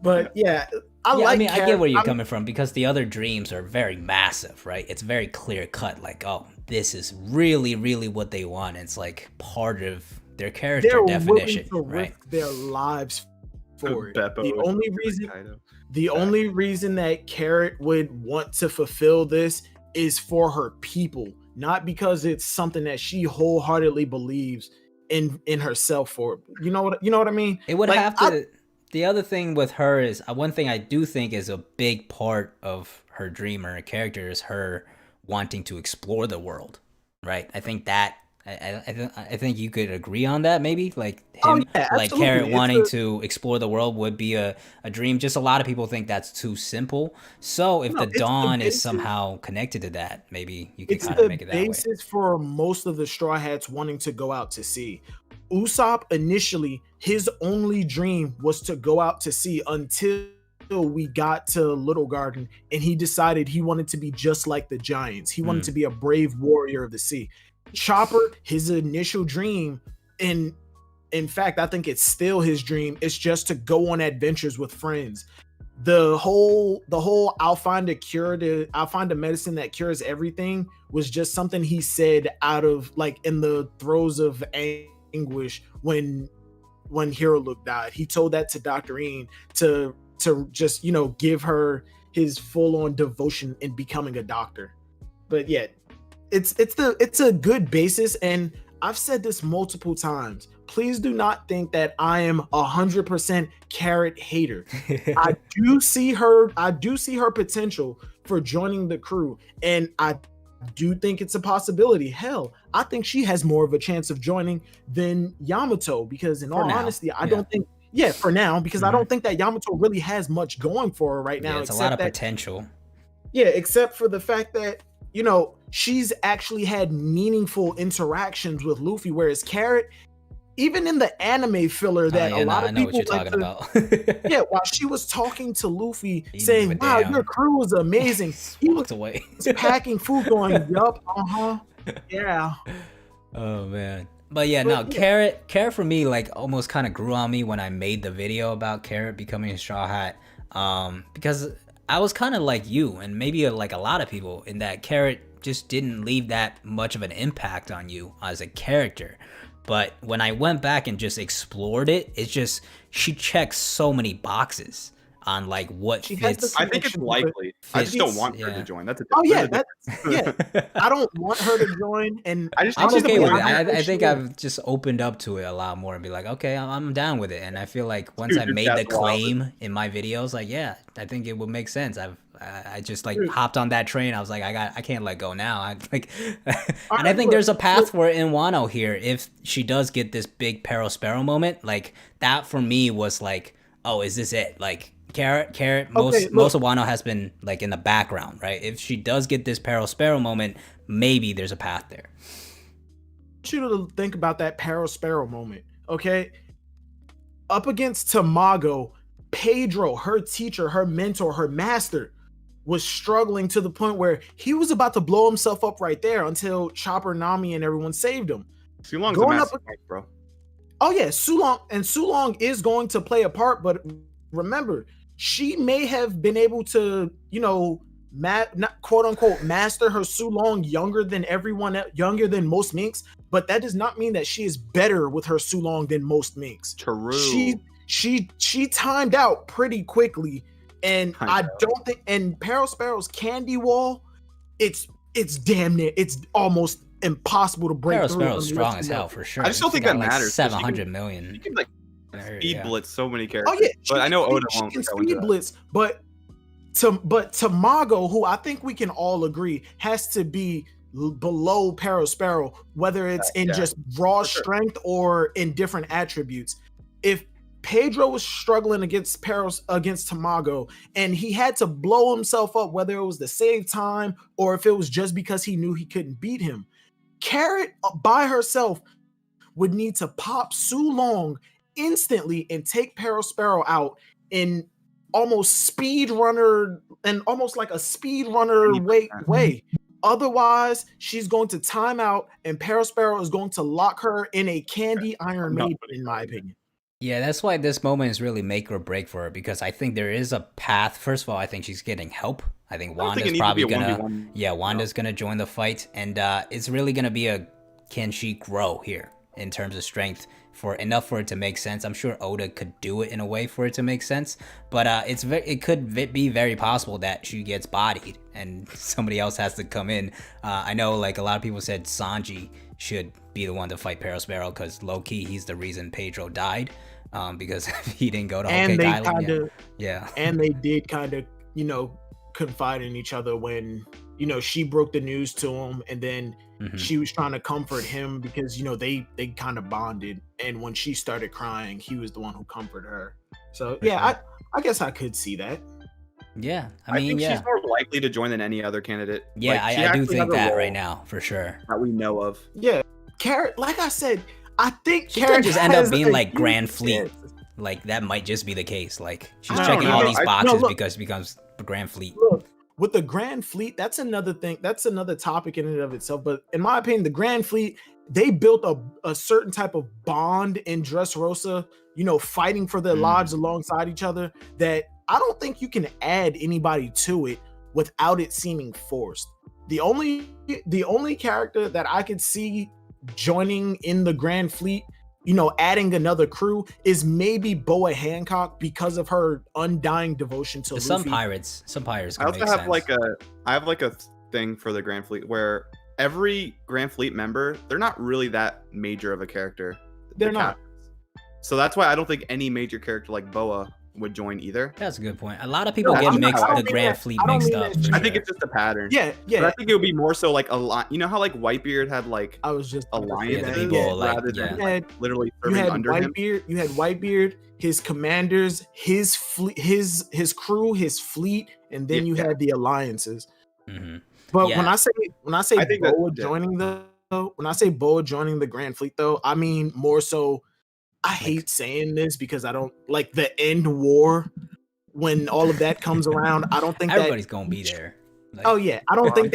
But yeah, I yeah, like. I mean, I Carrot. get where you're I'm- coming from because the other dreams are very massive, right? It's very clear cut. Like, oh, this is really, really what they want. It's like part of their character They're definition, willing to right? risk their lives for it. Beppo The is only really reason, kind of- the only reason that Carrot would want to fulfill this is for her people, not because it's something that she wholeheartedly believes in herself for. You know what I mean? It would Like, have to. The other thing with her is one thing I do think is a big part of her dream or her character is her wanting to explore the world, right? I think that I think you could agree on that maybe like him Oh, yeah, like absolutely. Carrot It's wanting to explore the world would be a dream. Just a lot of people think that's too simple. So if No, the it's the dawn is basis. somehow connected to that, maybe you could It's kind of the make it that way. basis for most of the Straw Hats wanting to go out to sea. Usopp initially, his only dream was to go out to sea until we got to Little Garden, and he decided he wanted to be just like the giants. He wanted to be a brave warrior of the sea. Chopper, his initial dream, and in fact, I think it's still his dream, is just to go on adventures with friends. The whole I'll find a medicine that cures everything was just something he said out of like in the throes of anguish when Hero Look died. He told that to Dr. Ian to just, you know, give her his full-on devotion in becoming a doctor. But yeah, it's a good basis, and I've said this multiple times. Please do not think that I am 100% Carrot hater. I do see her potential for joining the crew, and I do think it's a possibility. Hell, I think she has more of a chance of joining than Yamato, because in For all now, honesty, I yeah. don't think for now, because I don't think that Yamato really has much going for her right now. Yeah, it's a except lot of that, potential. yeah, except for the fact that, you know, she's actually had meaningful interactions with Luffy, whereas Carrot, even in the anime filler that Oh, yeah, a lot I of know what people you're like talking to, about. yeah, while she was talking to Luffy, He didn't saying, give a "Wow, damn. your crew was amazing," he was Walked away. packing food, going, "Yup, yeah." Oh man. But yeah, But no, yeah. Carrot for me like almost kind of grew on me when I made the video about Carrot becoming a Straw Hat. Because I was kind of like you and maybe like a lot of people in that Carrot just didn't leave that much of an impact on you as a character. But when I went back and just explored it, it's just she checks so many boxes on like what She has fits. the I think it's likely. I just don't want her Yeah. to join. That's a Oh yeah, there's a yeah. I don't want her to join, and I just I'm think she's okay a with it. point. I think I've just opened up to it a lot more and be like, okay, I'm down with it. And I feel like once Dude, I your made the chat's wild. claim in my videos, like, yeah, I think it would make sense. I just like Dude. hopped on that train. I was like, I can't let go now. I like, and I Alright, think look, there's a path look. for it in Wano here. If she does get this big Perospero moment, like that for me was like, oh, is this it? Like Carrot. Okay, Most of Wano has been like in the background, right? If she does get this Perospero moment, maybe there's a path there. I want you to think about that Perospero moment, okay? up against Tamago, Pedro, her teacher, her mentor, her master, was struggling to the point where he was about to blow himself up right there until Chopper, Nami, and everyone saved him. Sulong's a massive fight, bro. Oh yeah, Sulong is going to play a part, but remember, she may have been able to, not quote unquote master her Sulong younger than most minks, but that does not mean that she is better with her Sulong than most minks. True. She timed out pretty quickly, and I don't think. And Sparrow's candy wall, it's damn near, it's almost impossible to break through. Sparrow's strong as hell for sure. I just don't think that matters. 700 million. You can like speed blitz so many characters. Oh yeah, but I know Oda won't can speed blitz, but Tamago, who I think we can all agree has to be below Sparrow, whether it's in just raw strength or in different attributes. If Pedro was struggling against Tamago, and he had to blow himself up, whether it was to save time or if it was just because he knew he couldn't beat him, Carrot by herself would need to pop Sulong instantly and take Sparrow out in almost almost like a speedrunner way. Otherwise, she's going to time out, and Sparrow is going to lock her in a candy Iron Maiden, in my opinion. Yeah, that's why this moment is really make or break for her, because I think there is a path. First of all, I think she's getting help. I think Wanda's probably Wanda's gonna join the fight, and it's really gonna be can she grow here in terms of strength for enough for it to make sense. I'm sure Oda could do it in a way for it to make sense, but it could be very possible that she gets bodied and somebody else has to come in. I know like a lot of people said Sanji should be the one to fight Sparrow because low key he's the reason Pedro died, because he didn't go to Whole Cake Island. And they did kind of confide in each other when she broke the news to him, and then she was trying to comfort him because they kind of bonded, and when she started crying, he was the one who comforted her. So I guess I could see that. Yeah, I think she's more likely to join than any other candidate. Yeah, I do think that right now for sure that we know of. Yeah, Carrot, like I said, I think she could just end up being like Grand Fleet. Like that might just be the case. Like she's checking all these boxes because she becomes the Grand Fleet. Look, with the Grand Fleet, that's another thing. That's another topic in and of itself. But in my opinion, the Grand Fleet, they built a certain type of bond in Dressrosa, fighting for their lives alongside each other, that I don't think you can add anybody to it without it seeming forced. The only character that I could see joining in the Grand Fleet, adding another crew, is maybe Boa Hancock because of her undying devotion to Luffy. Some pirates I also have a thing for the Grand Fleet where every Grand Fleet member, they're not really that major of a character. They're not. So that's why I don't think any major character like Boa would join either. That's a good point. A lot of people get the Grand Fleet mixed up. I think it's just a pattern. Yeah. But I think it would be more so like how like Whitebeard had like alliances rather than literally serving under him. You had Whitebeard, his commanders, his fleet, his crew, his fleet, and then you had the alliances. But when I say Boa joining the Grand Fleet though, I mean more so. I hate saying this because I don't like the end war when all of that comes around. I don't think everybody's gonna be there. I don't think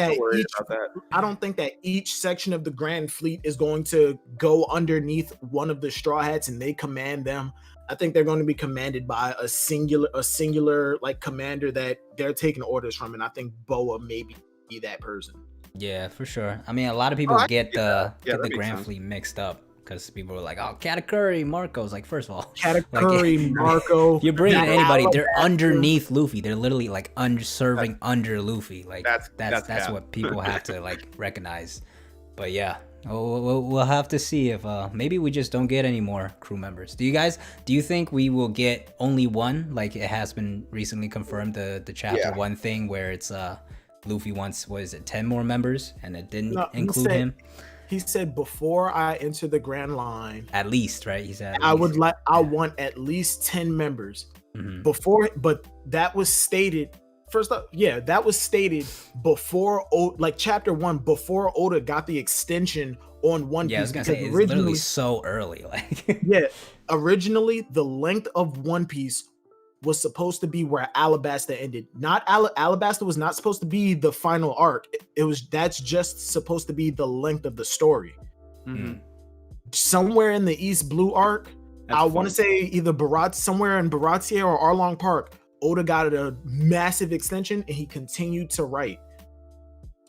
that each section of the Grand Fleet is going to go underneath one of the Straw Hats and they command them. I think they're going to be commanded by a singular like commander that they're taking orders from, and I think Boa may be that person. Yeah, for sure. I mean, a lot of people get the Grand Fleet mixed up. Because people were like, oh, Katakuri, Marco's like, first of all, Katakuri, Marco. If you're bringing anybody, they're underneath Luffy. They're literally like serving under Luffy. Like that's what people have to like recognize. But yeah, we'll have to see if maybe we just don't get any more crew members. Do you think we will get only one? Like it has been recently confirmed, the chapter 1 thing where it's Luffy wants 10 more members and it didn't include him. He said before I enter the Grand Line, at least, right? He said I want at least 10 members before, but that was stated first up. Yeah, that was stated before, like chapter 1, before Oda got the extension on One Yeah, I was Piece gonna because say it's literally originally, so early. Like, yeah, originally the length of One Piece was supposed to be where Alabasta ended. Not Alabasta was not supposed to be the final arc. It was that's just supposed to be the length of the story. Mm-hmm. Somewhere in the East Blue arc, I want to say either somewhere in Baratie or Arlong Park, Oda got a massive extension and he continued to write.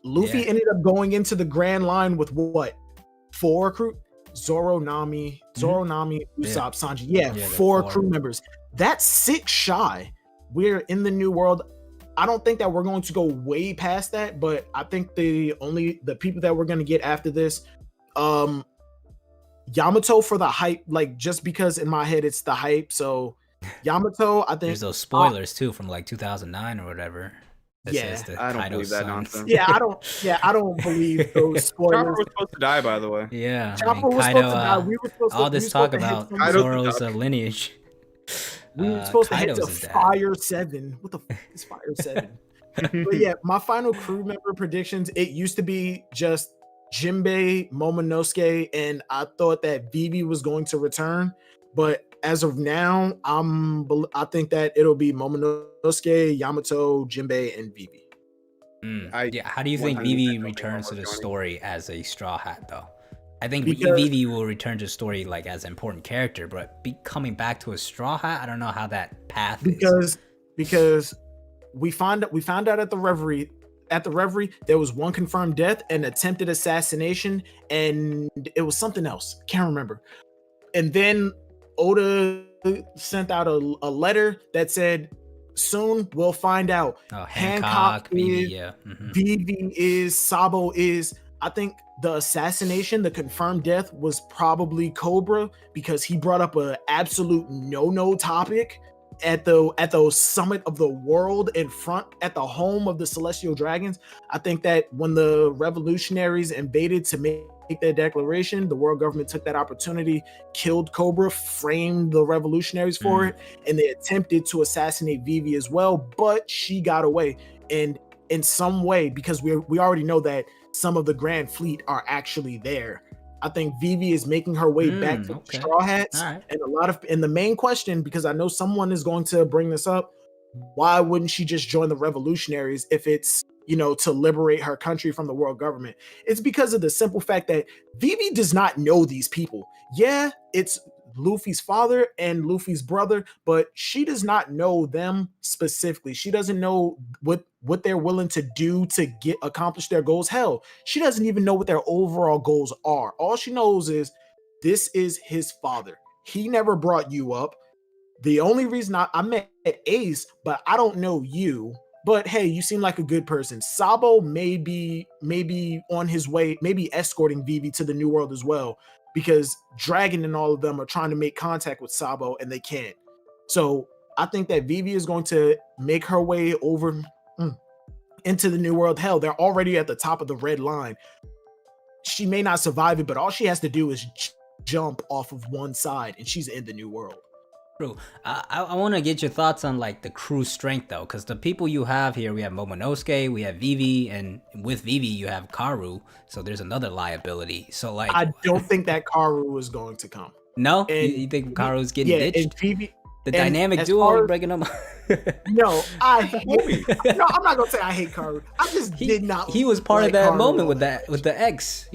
Luffy ended up going into the Grand Line with what? 4 crew? Zoro, Nami, Usopp, Sanji. Yeah, 4 crew members. That's 6 shy. We're in the New World. I don't think that we're going to go way past that, but I think the people that we're going to get after this, Yamato for the hype, like just because in my head it's the hype. So Yamato, I think there's those spoilers too from like 2009 or whatever. Yeah, I don't believe that nonsense. Yeah, I don't believe those spoilers. Chopper was supposed to die, by the way. Yeah, Chopper was supposed to die. We were supposed all to, this talk about Zoro's lineage. We were supposed to head to Fire 7. What the fuck is Fire 7? But yeah, my final crew member predictions, it used to be just Jinbei, Momonosuke, and I thought that Vivi was going to return. But as of now, I think that it'll be Momonosuke, Yamato, Jinbei, and Vivi. Yeah, how do you think Vivi returns to the story as a Straw Hat, though? I think Vivi will return to the story like as an important character, but coming back to a Straw Hat, I don't know how that path is. Because we found out at the Reverie. At the Reverie, there was one confirmed death, an attempted assassination, and it was something else. Can't remember. And then Oda sent out a letter that said, "Soon we'll find out." Hancock, Vivi, Vivi is, Sabo is. I think the assassination, the confirmed death, was probably Cobra because he brought up an absolute no topic at the summit of the world in front at the home of the Celestial Dragons. I think that when the revolutionaries invaded to make their declaration, the world government took that opportunity, killed Cobra, framed the revolutionaries for it, and they attempted to assassinate Vivi as well, but she got away. And in some way, because we already know that some of the Grand Fleet are actually there, I think Vivi is making her way back to the Straw Hats. Right. And the main question, because I know someone is going to bring this up, why wouldn't she just join the revolutionaries if it's, to liberate her country from the world government? It's because of the simple fact that Vivi does not know these people. Yeah, it's Luffy's father and Luffy's brother, but she does not know them specifically. She doesn't know what they're willing to do to accomplish their goals. Hell, she doesn't even know what their overall goals are. All she knows is this is his father. He never brought you up. The only reason I met Ace, but I don't know you. But hey, you seem like a good person. Sabo may be on his way, maybe escorting Vivi to the New World as well, because Dragon and all of them are trying to make contact with Sabo and they can't. So I think that Vivi is going to make her way over into the New World. Hell, they're already at the top of the red line. She may not survive it, but all she has to do is jump off of one side and she's in the New World. True. I want to get your thoughts on like the crew strength though, because the people you have here, we have Momonosuke, we have Vivi, and with Vivi you have Karu, so there's another liability. So like, I don't think that Karu is going to come. No, you think Karu's getting ditched? And Vivi, the dynamic duo breaking them. No, I'm not gonna say I hate Karu. I just did not. He was part of that Karu moment with the ex.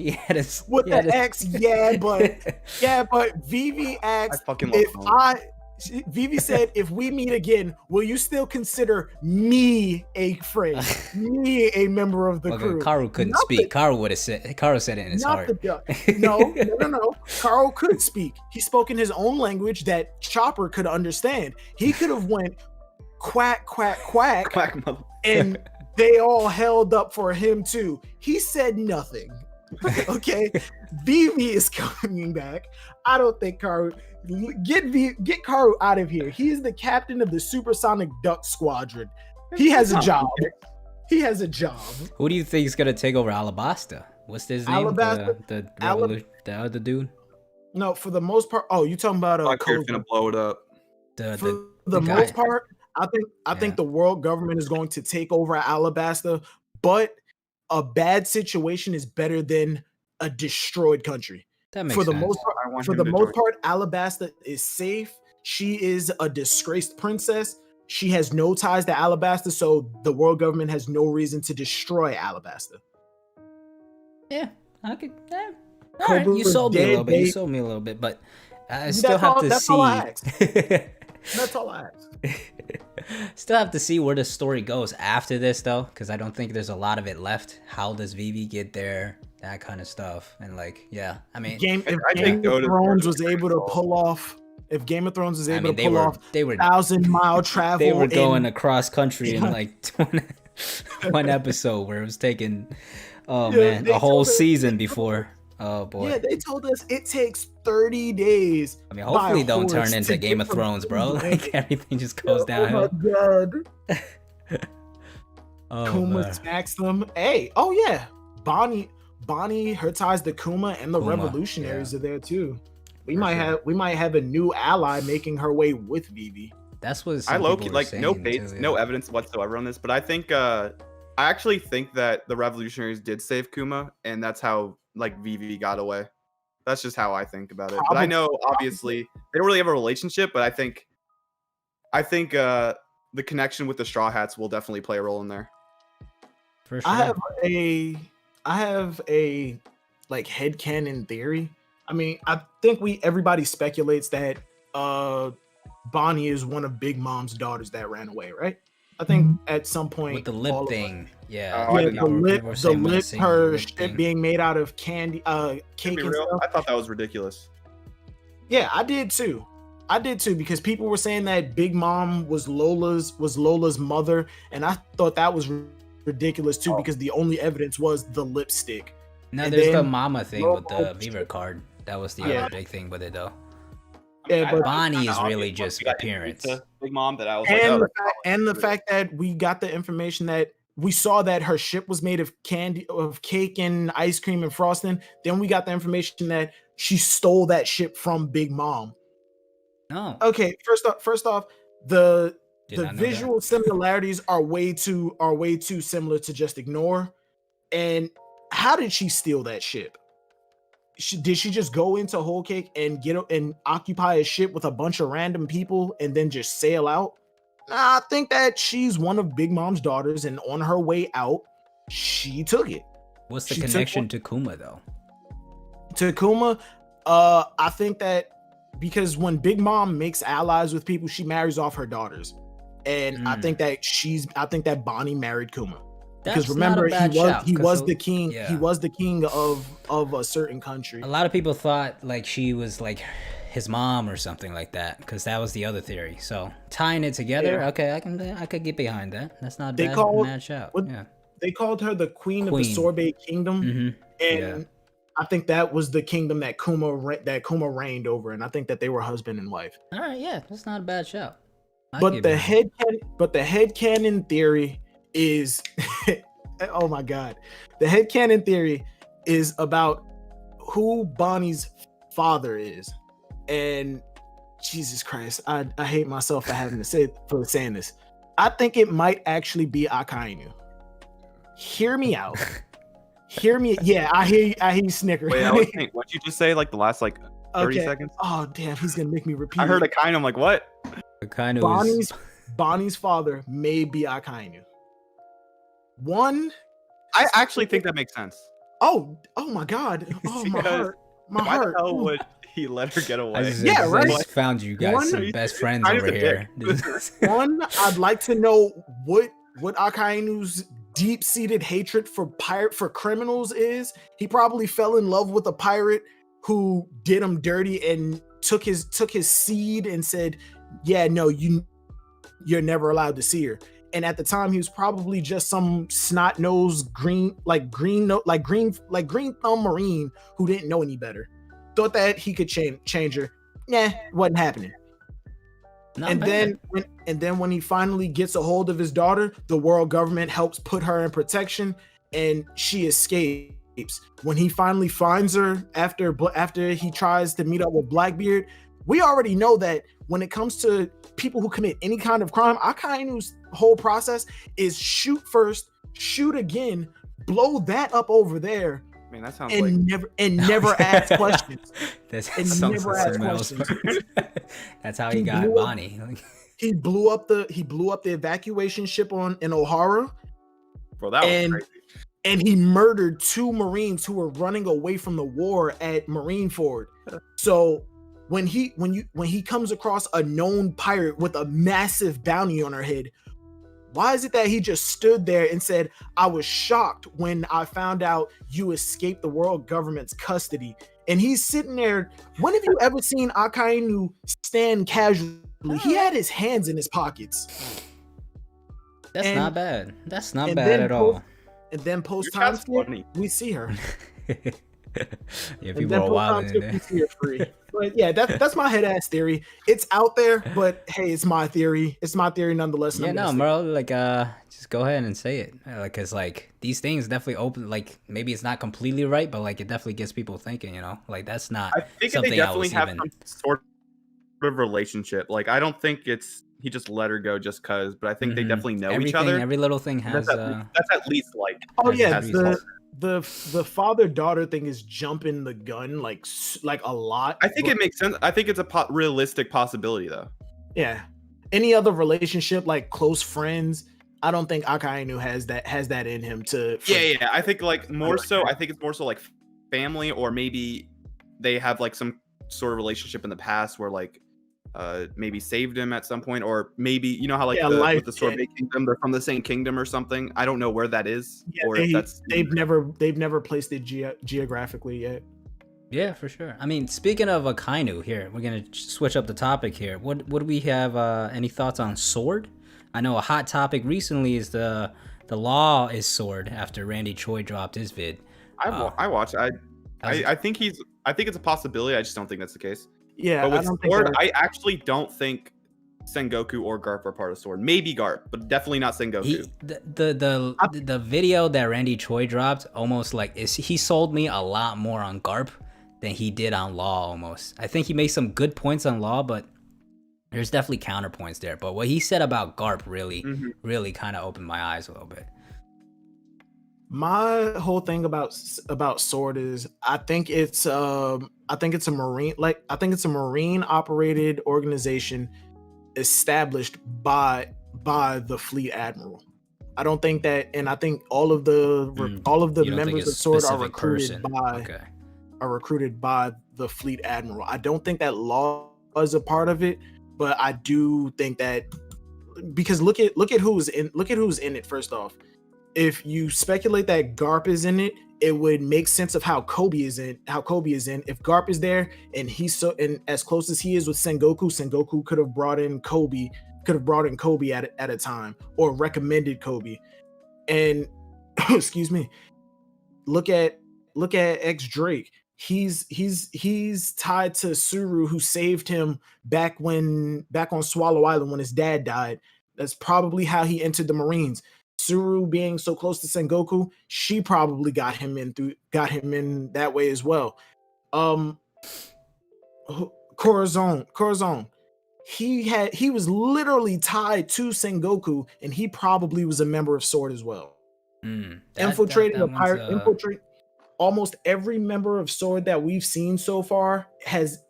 But Vivi asked Vivi said, "If we meet again, will you still consider me a friend, me a member of the crew?" Karu couldn't speak. Karu said it in his heart. No. Karu could speak. He spoke in his own language that Chopper could understand. He could have went quack, quack, quack, and they all held up for him too. He said nothing. Okay, Vivi is coming back. I don't think Karu. Get Karu out of here. He is the captain of the Supersonic Duck Squadron. He has a job. Who do you think is gonna take over Alabasta? What's his name? The other dude. No, for the most part. Oh, you talking about Ko's gonna blow it up. For the most part, I think the world government is going to take over Alabasta, but a bad situation is better than a destroyed country. That makes For the sense. most part, I want for him the to most join. part, Alabasta is safe. She is a disgraced princess. She has no ties to Alabasta, so the world government has no reason to destroy Alabasta. Yeah, I could. Yeah. All right, you Cobra's sold me a dead, little bit. You babe. sold me a little bit, but I still have to That's all I see. asked. That's all I asked. Still have to see where the story goes after this, though, because I don't think there's a lot of it left. How does Vivi get there? That kind of stuff, and like, yeah, I mean, If I Game think of Oda's Thrones version was is able to pretty pull off, if Game of Thrones was I able mean, to pull off they were 1,000-mile travel, they were going in, across country in like one episode where it was taking, oh Yeah, man, they a whole told us- season they told before. Oh boy. Yeah, they told us it takes 30 days. I mean, hopefully by don't turn horse into to Game get of from Thrones, bro. Queen's Like Landing. everything just goes downhill. Oh my god. Oh Kuma man. smacks them. Hey, oh yeah. Bonnie, her ties to Kuma and the Kuma, revolutionaries yeah. are there too. We For might sure. have a new ally making her way with Vivi. That's what I some low people key were like no saying, base, too, no yeah. evidence whatsoever on this, but I think I actually think that the revolutionaries did save Kuma, and that's how like Vivi got away. That's just how I think about it. But I know obviously they don't really have a relationship, but I think the connection with the Straw Hats will definitely play a role in there. For sure. I have a like headcanon theory. I mean, I think everybody speculates that Bonnie is one of Big Mom's daughters that ran away, right? I think at some point With the lip all of us- thing. Yeah. Oh, I Yeah, didn't the know. lip, People were saying menacing her lip shit thing. being made out of candy, To cake be and real, stuff. I thought that was ridiculous. Yeah, I did too. Because people were saying that Big Mom was Lola's mother, and I thought that was ridiculous too because the only evidence was the lipstick. No, And there's the then mama thing Lola- with the Viver card. That was the Yeah. other big thing with it, though. Yeah, but Bonnie is Kinda really obvious once just we got appearance. to Big Mom that I was like, and oh, the fact, and the fact that we got the information that we saw that her ship was made of cake and ice cream and frosting. Then we got the information that she stole that ship from Big Mom. No. Okay, first off, the Did not know that. visual similarities are way too similar to just ignore. And how did she steal that ship? Did she just go into Whole Cake and occupy a ship with a bunch of random people and then just sail out? Nah, I think that she's one of Big Mom's daughters, and on her way out, she took it. What's the she took connection one- to Kuma, though? To Kuma, I think that because when Big Mom makes allies with people, she marries off her daughters, and I think that Bonnie married Kuma. Because That's remember, not a bad shout, he 'cause was so- the king. yeah. He was the king of a certain country. A lot of people thought like she was like his mom or something like that, because that was the other theory. So tying it together, Yeah. okay, I could get behind that. That's not They bad. called- Mad shout. what- Yeah. They called her the queen of the Queen. Sorbet Kingdom, Mm-hmm. and Yeah. I think that was the kingdom that Kuma reigned over, and I think that they were husband and wife. All right. Yeah, that's not a bad shout. I But give the you that. headcanon theory is oh my god. The headcanon theory is about who Bonnie's father is. And Jesus Christ, I hate myself for saying this. I think it might actually be Akainu. Hear me out. Yeah, I hear you snicker. wait, what'd you just say? Like the last like 30 seconds? Oh damn, he's gonna make me repeat. I heard it. a kind. I'm like, what? It kind of was. Bonnie's father may be Akainu. One, I actually think that makes sense. oh my god. Oh my Because heart. My Why heart. the hell would he let her get I away? just, Yeah, I right? just found you guys One- some best friends Kind of over a here. One, I'd like to know what Akainu's deep-seated hatred for criminals is. He probably fell in love with a pirate who did him dirty and took his seed and said, "Yeah, no, you're never allowed to see her." And at the time, he was probably just some snot-nosed green thumb marine who didn't know any better. Thought that he could change her. Nah, wasn't happening. Not And bad. then when he finally gets a hold of his daughter, the world government helps put her in protection, and she escapes. When he finally finds her after he tries to meet up with Blackbeard, we already know that when it comes to people who commit any kind of crime, Akainu's whole process is shoot first, shoot again, blow that up over there, Man, that sounds like and never asked questions. This And sounds never like asked something else. questions. That's how He he got blew up- Bonnie. He blew up the evacuation ship in O'Hara, bro. That was and crazy. and he murdered 2 Marines who were running away from the war at Marineford. So when he comes across a known pirate with a massive bounty on her head, why is it that he just stood there and said, "I was shocked when I found out you escaped the world government's custody"? And he's sitting there. When have you ever seen Akainu stand casually? He had his hands in his pockets. That's And- not bad. That's not and bad then at all. And then post Your time cat's skip, funny. we see her. Yeah, And people then are post wild time in skip, we there. see her free. But yeah, that's my head ass theory. It's out there, but hey, it's my theory. It's my theory nonetheless. and Yeah, I'm no, gonna stick bro. Like, just go ahead and say it. Like, cause like these things definitely open. Like, maybe it's not completely right, but like it definitely gets people thinking. You know, like that's not I think something they definitely I was have even. some sort of relationship. Like, I don't think he just let her go just cause, but I think they Mhm. definitely know Everything, each other. every little thing has. That's at least like. Oh Has yeah, its reasons. the father daughter thing is jumping the gun like a lot. I think but- it makes sense. I think it's a realistic possibility though. yeah. Any other relationship like close friends, I don't think Akainu has that in him to. Yeah. I think like more so. I think it's more so like family, or maybe they have like some sort of relationship in the past where like maybe saved him at some point, or maybe you know how like with the Sorbet Kingdom, they're from the same kingdom or something. I don't know where that is, or if that's they've never placed it geographically yet. Yeah, for sure. I mean, speaking of Akainu, here we're gonna switch up the topic here. What do we have? Any thoughts on Sword? I know a hot topic recently is the law is Sword after Randy Choi dropped his vid. I watched. I think it's a possibility. I just don't think that's the case. Yeah, But with I don't think Sword, I actually don't think Sengoku or Garp are part of Sword. Maybe Garp, but definitely not Sengoku. The video that Randy Choi dropped almost like he sold me a lot more on Garp than he did on Law almost. I think he made some good points on Law, but there's definitely counterpoints there. But what he said about Garp really kind of opened my eyes a little bit. My whole thing about Sword is I think it's a marine operated organization established by the fleet admiral. I don't think that, and I think all of the You don't think members it's of Sword are specific person. recruited by the fleet admiral. I don't think that Law is a part of it, but I do think that, because look at who's in it. First off, if you speculate that Garp is in it, it would make sense of how Kobe is in. If Garp is there and he's and as close as he is with Sengoku could have brought in Kobe at a time, or recommended Kobe. And excuse me, look at X Drake. He's tied to Suru, who saved him back on Swallow Island when his dad died. That's probably how he entered the Marines. Suru being so close to Sengoku, she probably got him in that way as well. Corazon. He was literally tied to Sengoku, and he probably was a member of Sword as well. Infiltrating a pirate, almost every member of Sword that we've seen so far has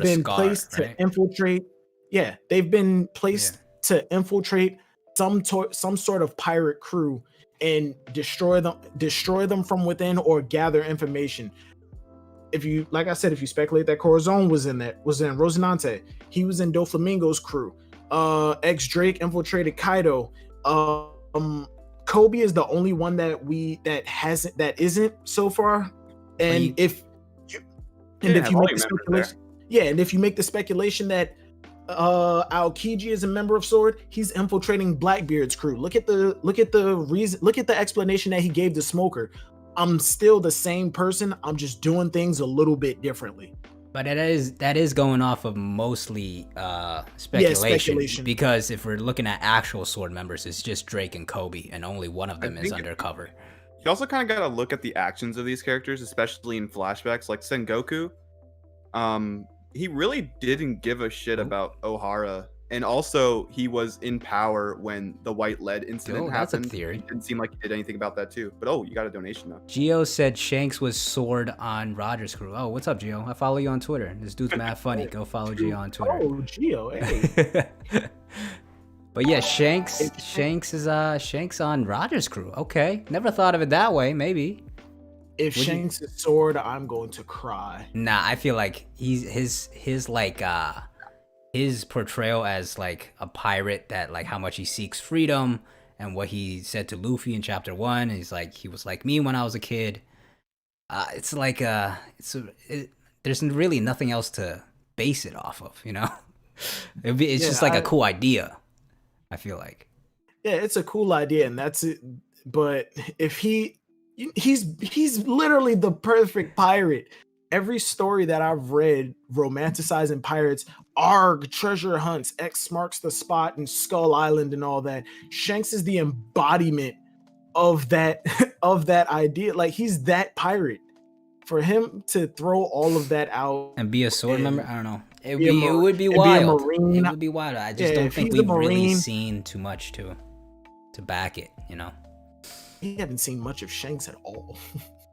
been placed to infiltrate. Yeah, they've been placed to infiltrate some sort of pirate crew and destroy them from within, or gather information. If you speculate that Corazon was in Rosinante, he was in Doflamingo's crew. X Drake infiltrated Kaido. Kobe is the only one that isn't so far. And if you make the speculation that Aokiji is a member of Sword, he's infiltrating Blackbeard's crew. Look at the explanation that he gave to Smoker. I'm still the same person, I'm just doing things a little bit differently. But that is going off of mostly speculation. Because if we're looking at actual Sword members, it's just Drake and Kobe, and only one of them is undercover. You also kind of got to look at the actions of these characters, especially in flashbacks. Like Sengoku, he really didn't give a shit about Ohara And also, he was in power when the white lead incident That's a happened. theory. It didn't seem like he did anything about that too. But you got a donation though. Geo said Shanks was sword on Roger's crew. Oh, what's up, Geo? I follow you on Twitter. This dude's mad funny. Go follow Geo on Twitter. Oh, Geo, hey. But yeah, Shanks is Shanks on Roger's crew. Okay, never thought of it that way. Maybe. If Shanks is sword, I'm going to cry. Nah, I feel like his portrayal as like a pirate, that like how much he seeks freedom, and what he said to Luffy in chapter 1. He's like, he was like me when I was a kid. It's like there's really nothing else to base it off of, you know. It's just like a cool idea. I feel like. Yeah, it's a cool idea, and that's it. But if he's literally the perfect pirate. Every story that I've read romanticizing pirates, Arg, treasure hunts, X marks the spot, and Skull Island and all that. Shanks is the embodiment of that idea. Like, he's that pirate. For him to throw all of that out and be a sword member, I don't know. It would be wild. It would be wild. I just don't think we've really seen too much to back it, you know. We haven't seen much of Shanks at all.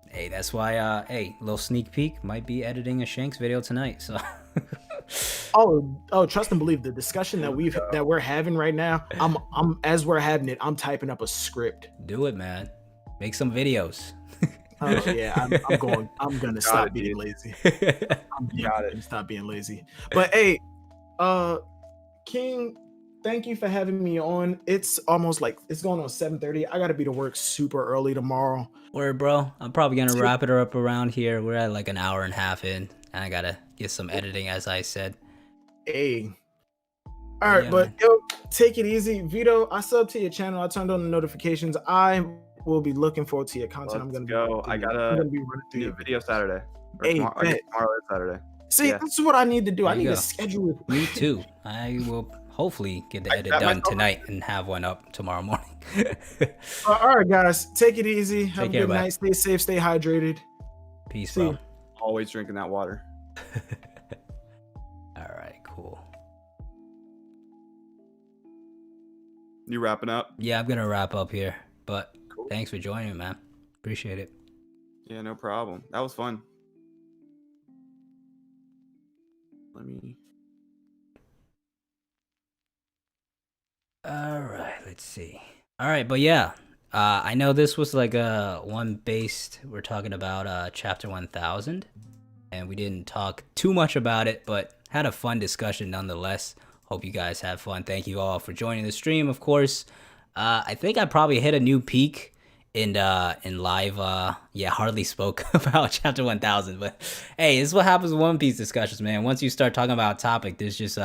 Hey, that's why hey, little sneak peek, might be editing a Shanks video tonight. So oh, trust and believe, the discussion that we're having right now, I'm as we're having it, I'm typing up a script. Do it, man. Make some videos. Oh yeah, I'm gonna stop being lazy. Stop being lazy. But hey, King, thank you for having me on. It's almost like it's going on 7:30. I gotta be to work super early tomorrow. Word, bro. I'm probably gonna wrap it up around here. We're at like an hour and a half in, and I gotta get some editing, as I said. Hey. All right, but yo, take it easy. Vito, I subbed to your channel. I turned on the notifications. I will be looking forward to your content. I'm gonna be running through your video Saturday. Hey, tomorrow is Saturday. See, that's what I need to do. I need to schedule it. Me too. I will hopefully get the edit done tonight and have one up tomorrow morning. All right, guys, take it easy. Have a good night. Stay safe. Stay hydrated. Peace, bro. Always drinking that water. All right, cool. You wrapping up? Yeah, I'm gonna wrap up here. But thanks for joining, man. Appreciate it. Yeah, no problem. That was fun. All right, let's see. All right, but yeah, I know this was like a we're talking about chapter 1000, and we didn't talk too much about it, but had a fun discussion nonetheless. Hope you guys have fun. Thank you all for joining the stream, of course. I think I probably hit a new peak in live. Hardly spoke about chapter 1000, but hey, this is what happens with One Piece discussions, man. Once you start talking about a topic, there's just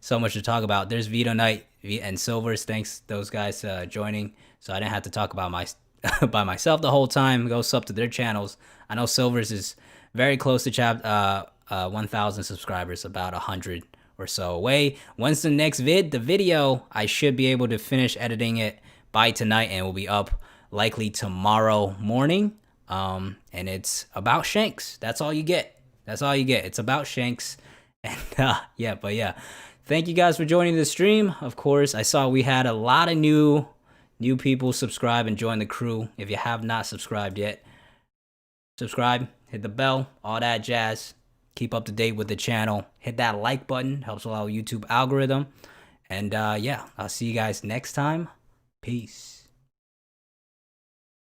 so much to talk about. There's Vitonite and Silvers. Thanks those guys joining, so I didn't have to talk about by myself the whole time. Go sub to their channels. I know Silvers is very close to 1000 subscribers, about 100 or so away. Once the next video, I should be able to finish editing it by tonight, and it will be up likely tomorrow morning. And it's about Shanks. That's all you get. It's about Shanks. And thank you guys for joining the stream. Of course, I saw we had a lot of new people subscribe and join the crew. If you have not subscribed yet, subscribe, hit the bell, all that jazz. Keep up to date with the channel. Hit that like button, helps a lot with YouTube algorithm. And I'll see you guys next time. Peace.